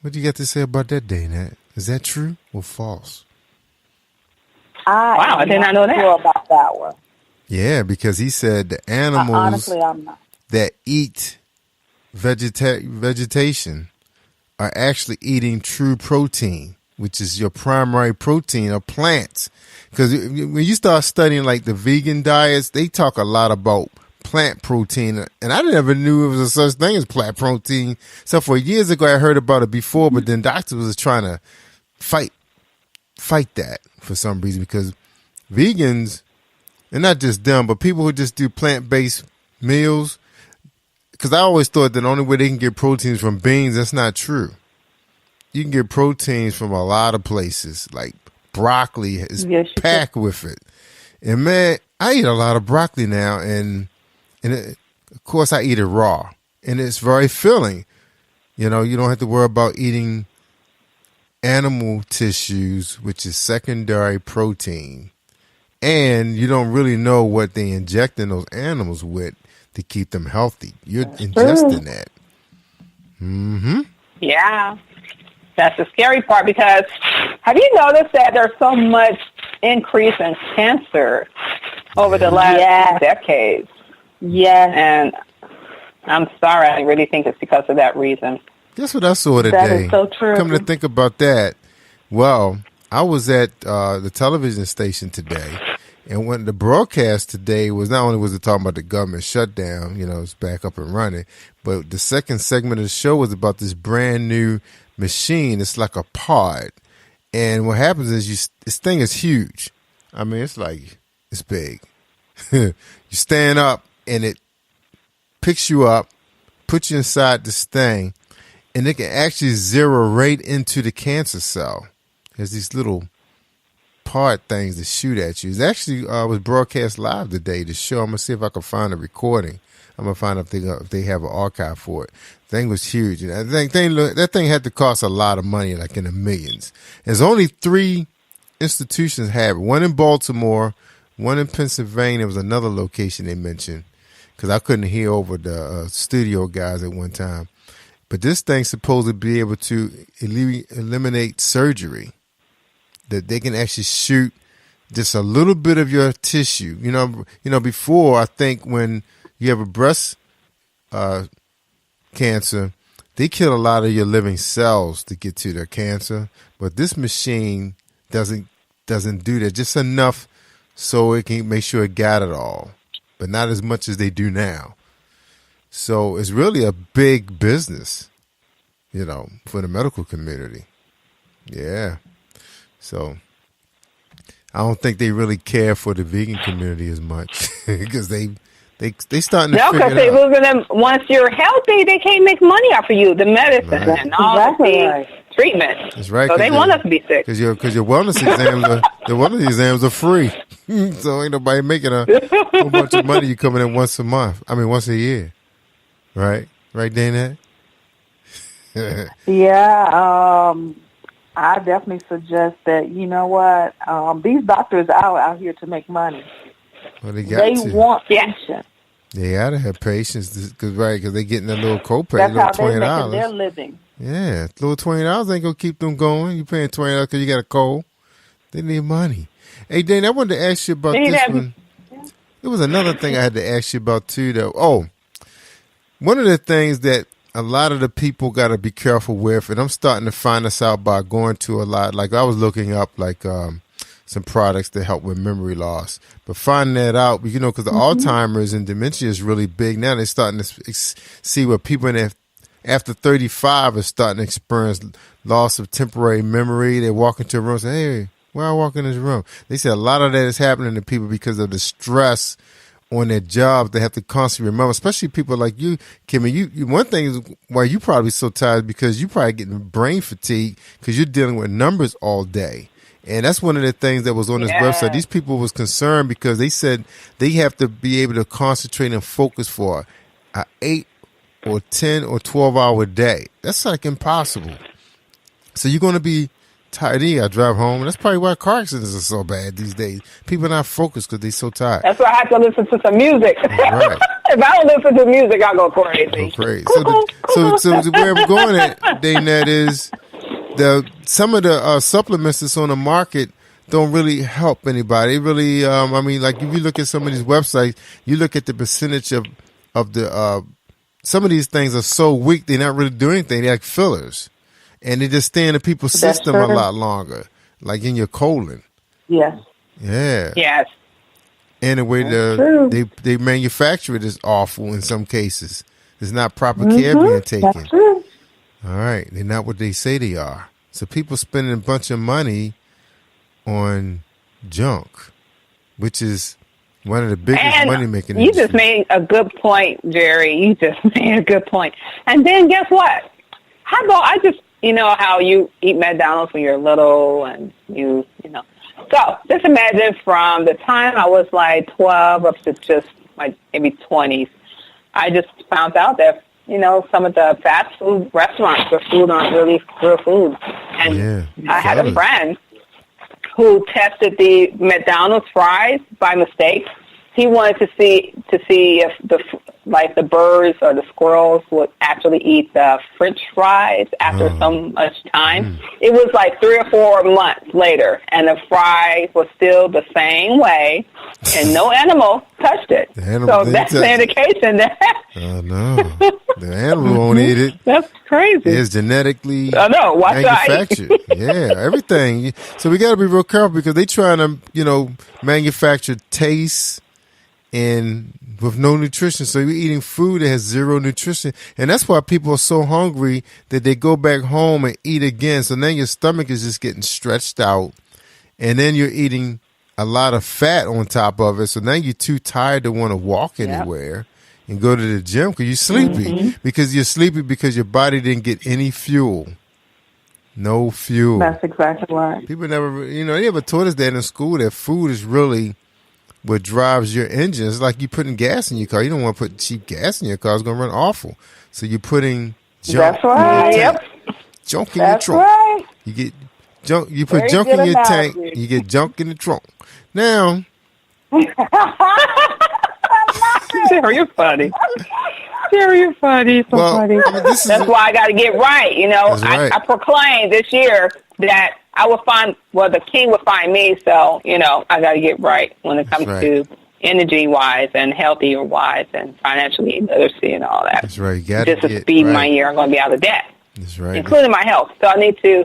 [SPEAKER 2] What do you got to say about that, Dana? Is that true or false?
[SPEAKER 14] I did not know that.
[SPEAKER 18] Sure about that one.
[SPEAKER 2] Yeah, because he said the animals
[SPEAKER 18] Honestly, I'm not.
[SPEAKER 2] that eat vegetation are actually eating true protein, which is your primary protein of plants. Because when you start studying the vegan diets, they talk a lot about plant protein, and I never knew it was a such thing as plant protein. So for years ago, I heard about it before, but then doctors was trying to fight that for some reason, because vegans, and not just them, but people who just do plant-based meals, because I always thought that the only way they can get proteins from beans. That's not true. You can get proteins from a lot of places, like broccoli is packed with it. And man, I eat a lot of broccoli now, and of course I eat it raw, and it's very filling. You don't have to worry about eating animal tissues, which is secondary protein. And you don't really know what they inject in those animals with to keep them healthy. You're ingesting that. Mm-hmm.
[SPEAKER 14] Yeah. That's the scary part, because have you noticed that there's so much increase in cancer over the last decades?
[SPEAKER 18] Yes.
[SPEAKER 14] And I'm sorry, I really think it's because of that reason.
[SPEAKER 2] Guess what I saw today?
[SPEAKER 18] That is so true.
[SPEAKER 2] Come to think about that, well, I was at the television station today, and when the broadcast today was, not only was it talking about the government shutdown, it's back up and running, but the second segment of the show was about this brand new machine. It's like a pod, and what happens is this thing is huge. I mean, it's big. You stand up, and it picks you up, puts you inside this thing, and it can actually zero right into the cancer cell. There's these little pod things that shoot at you. It actually was broadcast live today, the show. I'm going to see if I can find a recording. I'm going to find out if they have an archive for it. The thing was huge. And I think that thing had to cost a lot of money, like in the millions. There's only 3 institutions have it. One in Baltimore, one in Pennsylvania. There was another location they mentioned, because I couldn't hear over the studio guys at one time. But this thing's supposed to be able to eliminate surgery, that they can actually shoot just a little bit of your tissue. Before, I think when you have a breast cancer, they kill a lot of your living cells to get to the cancer. But this machine doesn't do that, just enough so it can make sure it got it all, but not as much as they do now.
[SPEAKER 13] So it's really a big business, for the medical community. Yeah. So I don't think they really care for the vegan community as much because they starting to figure
[SPEAKER 14] because
[SPEAKER 13] it out.
[SPEAKER 14] losing them. Once you're healthy, they can't make money off of you. The medicine and all the treatment.
[SPEAKER 13] That's right.
[SPEAKER 14] So they want us to be sick.
[SPEAKER 13] Because your wellness exams are free. So ain't nobody making a whole bunch of money. You coming in once a year. Right? Right, Dana?
[SPEAKER 18] Yeah, I definitely suggest that, these doctors are out here to make money.
[SPEAKER 13] Well, they
[SPEAKER 18] want patience.
[SPEAKER 13] They got to have patience because they're getting that little copay,
[SPEAKER 18] That's how they're
[SPEAKER 13] $20.
[SPEAKER 18] making their living.
[SPEAKER 13] Yeah, little $20 ain't going to keep them going. You paying $20 because you got a cold. They need money. Hey, Dana, I wanted to ask you about this one. There was another thing I had to ask you about, too, though. Oh, one of the things that a lot of the people got to be careful with, and I'm starting to find this out by going to a lot. Like I was looking up some products that help with memory loss, but finding that out, because the Alzheimer's and dementia is really big now. They're starting to see where people after 35 are starting to experience loss of temporary memory. They walk into a room and say, "Hey, why I walk in this room?" They say a lot of that is happening to people because of the stress on their jobs. They have to constantly remember, especially people like you, Kimmie. You one thing is why you probably so tired because you probably getting brain fatigue because you're dealing with numbers all day. And that's one of the things that was on this website. These people was concerned because they said they have to be able to concentrate and focus for an 8 or 10 or 12-hour day. That's like impossible. So you're going to be tired. You got to drive home. That's probably why car accidents are so bad these days. People are not focused because they're so tired.
[SPEAKER 14] That's why I have to listen to some music.
[SPEAKER 13] Right.
[SPEAKER 14] If I don't listen to music, I'll go crazy.
[SPEAKER 13] So where I'm going at, Dana, is some of the supplements that's on the market don't really help anybody. It really, like if you look at some of these websites, you look at the percentage of the some of these things are so weak they're not really doing anything. They're like fillers, and they just stay in the people's system a lot longer, like in your colon.
[SPEAKER 18] Yes.
[SPEAKER 13] Yeah.
[SPEAKER 14] Yes.
[SPEAKER 13] And the way they manufacture it is awful in some cases. There's not proper care being taken.
[SPEAKER 18] That's true.
[SPEAKER 13] All right. They're not what they say they are. So people spending a bunch of money on junk, which is one of the biggest money-making
[SPEAKER 14] industries. You just made a good point, Jerry. You just made a good point. And then guess what? How about how you eat McDonald's when you're little and you know. So just imagine from the time I was like 12 up to just like maybe 20s, I just found out that, some of the fast food restaurants where food aren't really real food. And I had a friend who tested the McDonald's fries by mistake. He wanted to see if the birds or the squirrels would actually eat the French fries after so much time. It was like 3 or 4 months later, and the fries was still the same way, and no animal touched it. So that's an indication that
[SPEAKER 13] the animal won't eat it.
[SPEAKER 14] That's crazy.
[SPEAKER 13] It's genetically
[SPEAKER 14] watch
[SPEAKER 13] manufactured. Yeah, everything. So we got to be real careful because they trying to manufacture taste and with no nutrition. So you're eating food that has zero nutrition. And that's why people are so hungry that they go back home and eat again. So then your stomach is just getting stretched out. And then you're eating a lot of fat on top of it. So now you're too tired to want to walk anywhere and go to the gym because you're sleepy. Because you're sleepy because your body didn't get any fuel. No fuel.
[SPEAKER 18] That's exactly right.
[SPEAKER 13] People never, they never taught us that in school, that food is really what drives your engine. It's like you putting gas in your car. You don't want to put cheap gas in your car. It's going to run awful. So you're putting junk in your tank. Junk in your trunk.
[SPEAKER 18] Right.
[SPEAKER 13] You get junk. You put junk in your tank. You get junk in the trunk. Now,
[SPEAKER 14] Jerry, you're funny. Jerry, you're funny. So funny. That's why I got to get right.
[SPEAKER 13] Right.
[SPEAKER 14] I proclaimed this year that I will the king will find me. So, I got to get right when it comes to energy-wise and healthier-wise and financially literacy and all that.
[SPEAKER 13] That's right. You got
[SPEAKER 14] just to speed my year, I'm going to be out of debt.
[SPEAKER 13] That's right.
[SPEAKER 14] Including my health. So I need to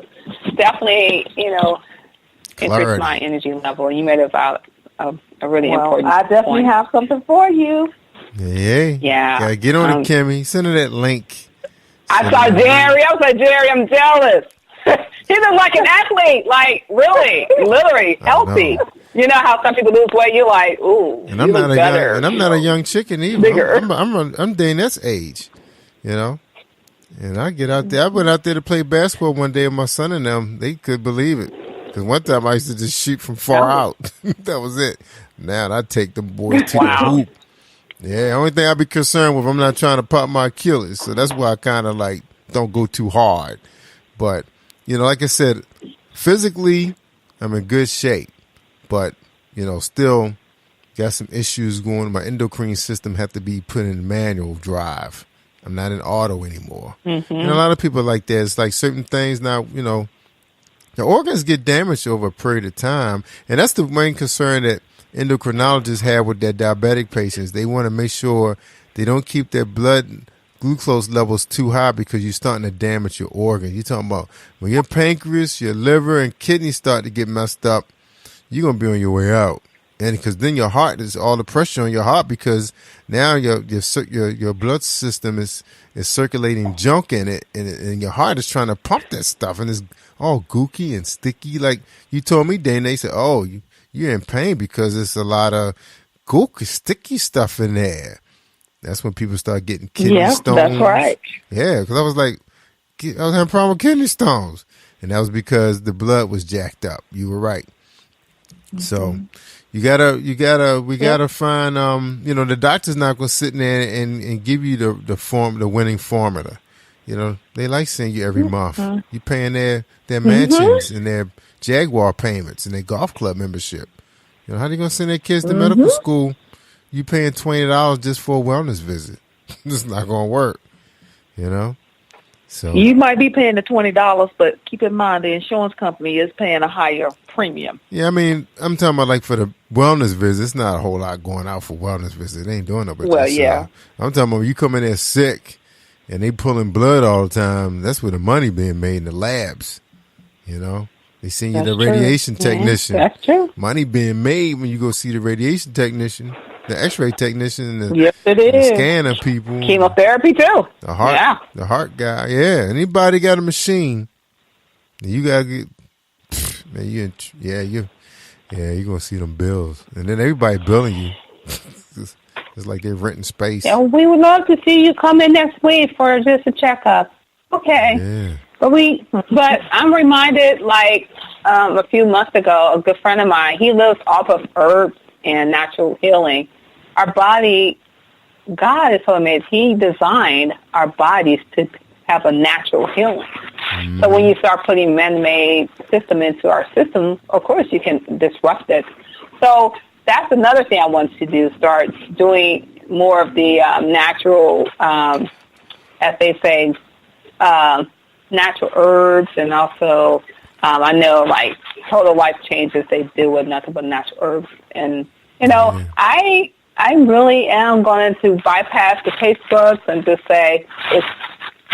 [SPEAKER 14] definitely, increase my energy level. You made a really important point.
[SPEAKER 18] I definitely have something for you.
[SPEAKER 14] Yeah.
[SPEAKER 13] Gotta get on it, Kimmie. Send her that link.
[SPEAKER 14] I saw Jerry. I was like, Jerry, I'm jealous. He looks like an athlete, like really, literally healthy. You know how some people lose weight? You're like, ooh,
[SPEAKER 13] And I'm not a young chicken either.
[SPEAKER 14] Bigger.
[SPEAKER 13] I'm Dane's age, you know. And I get out there. I went out there to play basketball one day with my son and them. They could believe it. Because one time I used to just shoot from far out. That was it. Now I take the boys to the hoop. Yeah, only thing I'd be concerned with, I'm not trying to pop my Achilles. So that's why I kind of like don't go too hard. But, you know, like I said, physically, I'm in good shape. But, you know, still got some issues going. My endocrine system have to be put in manual drive. I'm not in auto anymore.
[SPEAKER 14] Mm-hmm.
[SPEAKER 13] And a lot of people like that. It's like certain things now, you know, the organs get damaged over a period of time. And that's the main concern that endocrinologists have with their diabetic patients. They want to make sure they don't keep their blood glucose levels too high because you're starting to damage your organs. You're talking about when your pancreas, your liver, and kidneys start to get messed up, you're going to be on your way out. And because then your heart is all the pressure on your heart because now your blood system is circulating junk in it and your heart is trying to pump that stuff and it's all gooky and sticky. Like you told me, Dane, they said, oh, you're in pain because there's a lot of gooky, sticky stuff in there. That's when people start getting kidney stones.
[SPEAKER 14] That's right.
[SPEAKER 13] Yeah, because I was having a problem with kidney stones. And that was because the blood was jacked up. You were right. Mm-hmm. So we gotta find, you know, the doctor's not going to sit in there and give you the winning formula. You know, they like seeing you every month. You're paying their mansions and their Jaguar payments and their golf club membership. You know, how are they going to send their kids to medical school? You paying $20 just for a wellness visit. It's not going to work, you know? So
[SPEAKER 18] you might be paying the $20, but keep in mind the insurance company is paying a higher premium.
[SPEAKER 13] Yeah, I mean, I'm talking about like for the wellness visit. It's not a whole lot going out for wellness visit. They ain't doing no.
[SPEAKER 18] Well, yeah.
[SPEAKER 13] I'm talking about you come in there sick and they pulling blood all the time. That's where the money being made in the labs, you know? They send you the radiation technician.
[SPEAKER 14] That's true.
[SPEAKER 13] Money being made when you go see the radiation technician, the X-ray technician, and
[SPEAKER 14] yes, it is.
[SPEAKER 13] Scanning people.
[SPEAKER 14] Chemotherapy too.
[SPEAKER 13] The heart guy. Yeah, anybody got a machine, you gotta get. Man, you're gonna see them bills, and then everybody billing you. It's like they're renting space.
[SPEAKER 14] Yeah, we would love to see you come in next week for just a checkup. Okay.
[SPEAKER 13] Yeah.
[SPEAKER 14] But I'm reminded, like a few months ago, a good friend of mine, he lives off of herbs and natural healing. Our body, God is so amazing. He designed our bodies to have a natural healing. So when you start putting man-made system into our system, of course you can disrupt it. So that's another thing I want to do, start doing more of the natural, as they say, natural herbs, and also I know like total life changes they do with nothing but natural herbs. And you know, I really am going to bypass the taste buds and just say it's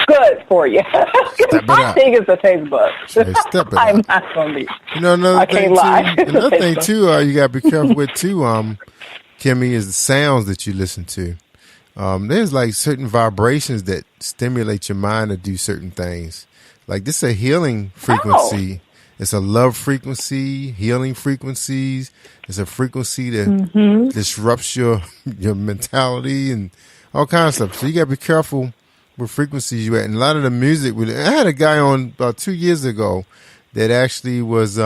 [SPEAKER 14] good for you. I think it's a taste bud. I'm not going to be.
[SPEAKER 13] You know, another thing too, you got to be careful with too, Kimmie, is the sounds that you listen to. There's like certain vibrations that stimulate your mind to do certain things. Like this is a healing frequency. It's a love frequency, healing frequencies. It's a frequency that disrupts your mentality and all kinds of stuff. So you got to be careful with frequencies you at. And a lot of the music, I had a guy on about 2 years ago that actually was,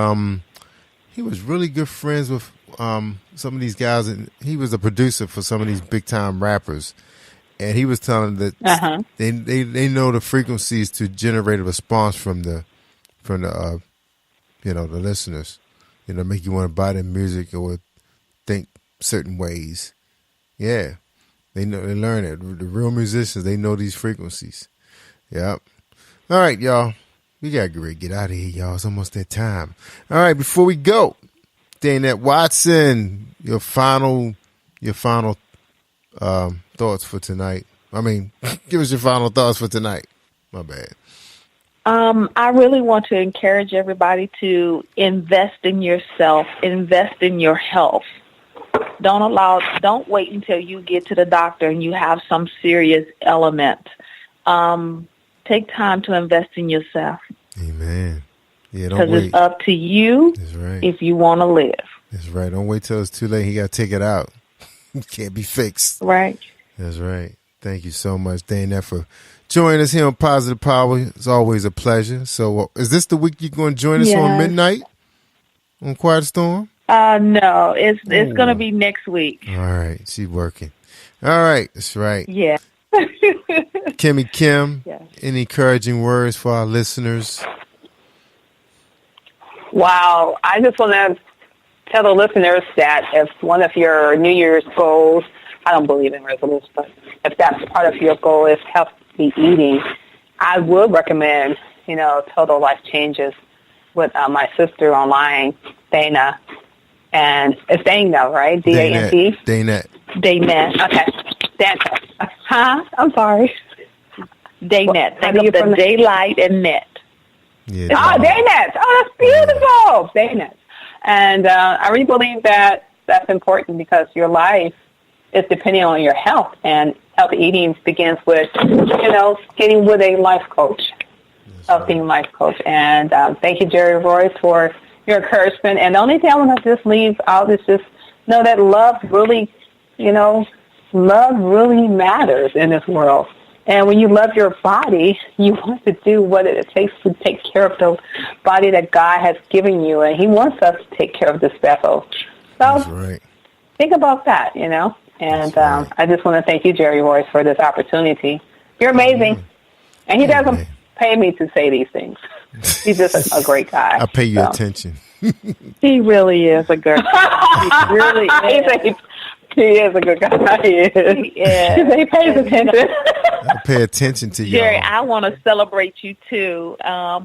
[SPEAKER 13] he was really good friends with some of these guys, and he was a producer for some of these big time rappers. And he was telling them that they know the frequencies to generate a response from the you know, the listeners, you know, make you want to buy their music or think certain ways. Yeah, they know, they learn it. The real musicians, they know these frequencies. Yep. All right, y'all, we gotta get out of here, y'all. It's almost that time. All right, before we go, Danette Watson, your final thoughts for tonight. I mean, give us your final thoughts for tonight. My bad.
[SPEAKER 18] I really want to encourage everybody to invest in yourself, invest in your health. Don't wait until you get to the doctor and you have some serious element. Take time to invest in yourself.
[SPEAKER 13] Amen. Yeah, don't
[SPEAKER 18] Because
[SPEAKER 13] wait.
[SPEAKER 18] it's up to you if you want to live.
[SPEAKER 13] That's right. Don't wait till it's too late. He got to take it out. It can't be fixed.
[SPEAKER 18] Right.
[SPEAKER 13] That's right. Thank you so much, Dana, for joining us here on Positive Power. It's always a pleasure. So is this the week you're going to join us on midnight on Quiet Storm?
[SPEAKER 18] No, it's going to be next week.
[SPEAKER 13] All right. She's working. All right. That's right.
[SPEAKER 18] Yeah.
[SPEAKER 13] Kimmie Kim,
[SPEAKER 18] Yes.
[SPEAKER 13] any encouraging words for our listeners?
[SPEAKER 14] Wow. I just want to tell the listeners that if one of your New Year's goals, I don't believe in resolutions, but if that's part of your goal is healthy eating, I would recommend, Total Life Changes with my sister online, Dana. And it's Dana, right? D-A-N-T?
[SPEAKER 13] Danette.
[SPEAKER 14] Danette. Okay. Dana. Huh? I'm sorry.
[SPEAKER 18] Daynette. Think of the daylight and net.
[SPEAKER 13] Yeah,
[SPEAKER 14] Daynette. Oh, that's beautiful. Daynette. And I really believe that that's important because your life is depending on your health. And healthy eating begins with, getting with a life coach, healthy life coach. And thank you, Jerry Royce, for your encouragement. And the only thing I want to just leave out is just know that love really matters in this world. And when you love your body, you want to do what it takes to take care of the body that God has given you. And he wants us to take care of this vessel. So think about that, And I just want to thank you, Jerry Royce, for this opportunity. You're amazing. And he doesn't pay me to say these things. He's just a great guy.
[SPEAKER 13] I pay you attention.
[SPEAKER 18] He really is a good guy. He really is.
[SPEAKER 14] He is a good guy. He is.
[SPEAKER 18] Yeah.
[SPEAKER 14] He pays attention.
[SPEAKER 13] I pay attention to you.
[SPEAKER 18] Jerry, I want to celebrate you too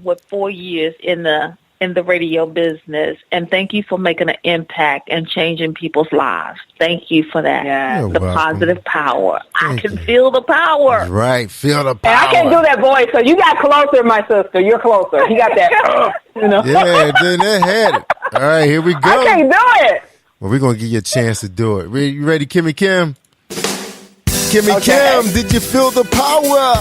[SPEAKER 18] with 4 years in the radio business, and thank you for making an impact and changing people's lives. Thank you for that.
[SPEAKER 14] Yeah.
[SPEAKER 18] The positive power. I can feel the power.
[SPEAKER 13] That's right. Feel the power.
[SPEAKER 14] And I can't do that voice, so you got closer, my sister. You're closer. He got that.
[SPEAKER 13] Yeah, then they had it. All right, here we go.
[SPEAKER 14] I can't do it.
[SPEAKER 13] Well, we're going to give you a chance to do it. You ready, Kimmie Kim? Kimmie Kim, did you feel the power?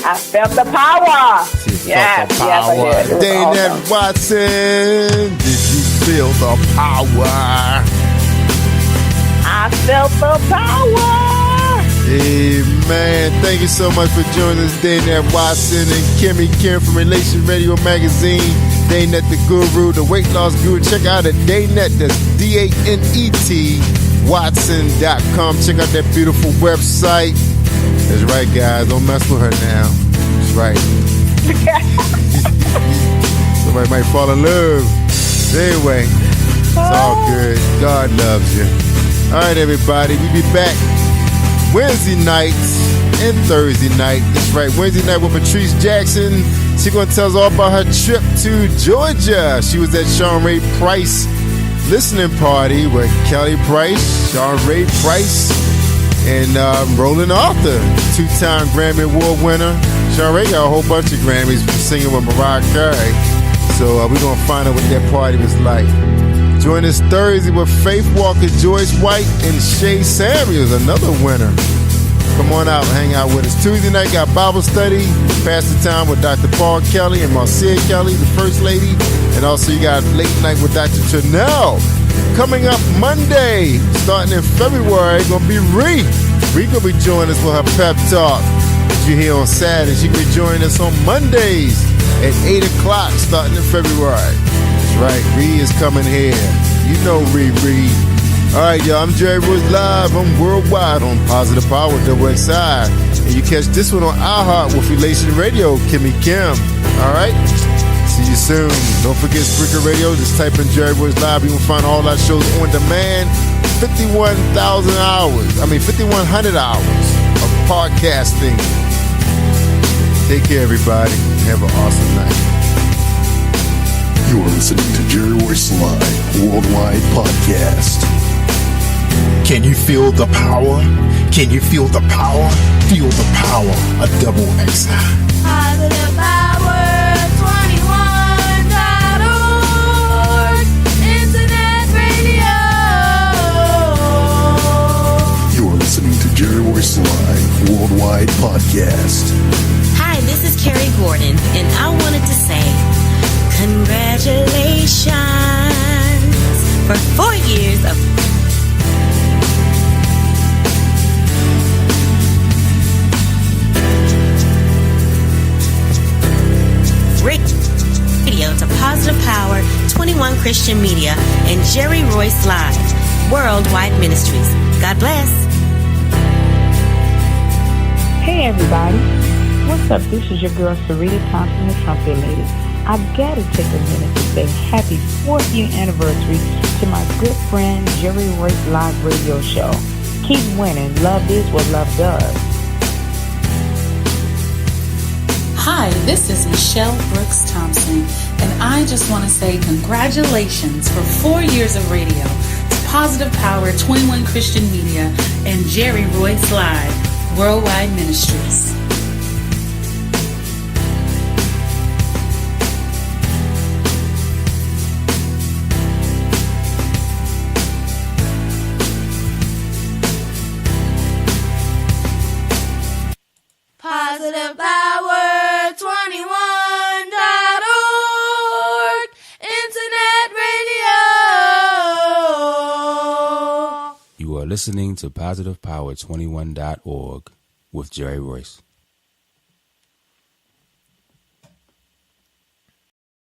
[SPEAKER 14] I felt the power.
[SPEAKER 13] Yes, I did. Danette Watson, did you feel the power?
[SPEAKER 18] I felt the power.
[SPEAKER 13] Amen. Thank you so much for joining us, Danette Watson and Kimmie Kim from Relation Radio Magazine. Danette the Guru, the weight loss guru. Check out at Danette, that's D-A-N-E-T, Watson.com. Check out that beautiful website. That's right, guys. Don't mess with her now. That's right. Somebody might fall in love. Anyway, it's all good. God loves you. All right, everybody. We'll be back Wednesday nights and Thursday night. That's right. Wednesday night with Patrice Jackson. She's going to tell us all about her trip to Georgia. She was at Sean Ray Price listening party with Kelly Price, Sean Ray Price, and Roland Arthur, 2-time Grammy Award winner. Sean Ray got a whole bunch of Grammys for singing with Mariah Carey. So we're going to find out what that party was like. Join us Thursday with Faith Walker, Joyce White, and Shay Samuels, another winner. Come on out and hang out with us. Tuesday night got Bible study, pass the time with Dr. Paul Kelly and Marcia Kelly, the First Lady. And also you got Late Night with Dr. Chanel. Coming up Monday, starting in February, going to be Ree. Ree going to be joining us for her pep talk that you hear on Saturday. She going to be joining us on Mondays at 8 o'clock starting in February. That's right, Ree is coming here. You know Ree. All right, y'all, I'm Jerry Royce live. I'm worldwide on Positive Power, WXI. And you catch this one on iHeart with Relation Radio, Kimmie Kim. All right? See you soon. Don't forget Spreaker Radio. Just type in Jerry Royce live. You can find all our shows on demand. 5,100 hours of podcasting. Take care, everybody. Have an awesome night.
[SPEAKER 3] You're listening to Jerry Royce Live Worldwide Podcast. Can you feel the power? Can you feel the power? Feel the power of WXI.
[SPEAKER 5] Positive Power 21.org. Internet radio.
[SPEAKER 12] for 4 years of radio to Positive Power, 21 Christian Media, and Jerry Royce Live, Worldwide Ministries. God bless.
[SPEAKER 19] Hey everybody, what's up? This is your girl Sarita Thompson, the Trumpet Lady. I've got to take a minute to say happy 4th year anniversary to my good friend Jerry Royce Live Radio Show. Keep winning. Love is what love does.
[SPEAKER 20] Hi, this is Michelle Brooks Thompson, and I just want to say congratulations for 4 years of radio to Positive Power, 21 Christian Media, and Jerry Royce Live, Worldwide Ministries.
[SPEAKER 21] Positive Power 21.org Internet Radio.
[SPEAKER 22] You are listening to Positive Power 21.org with Jerry Royce.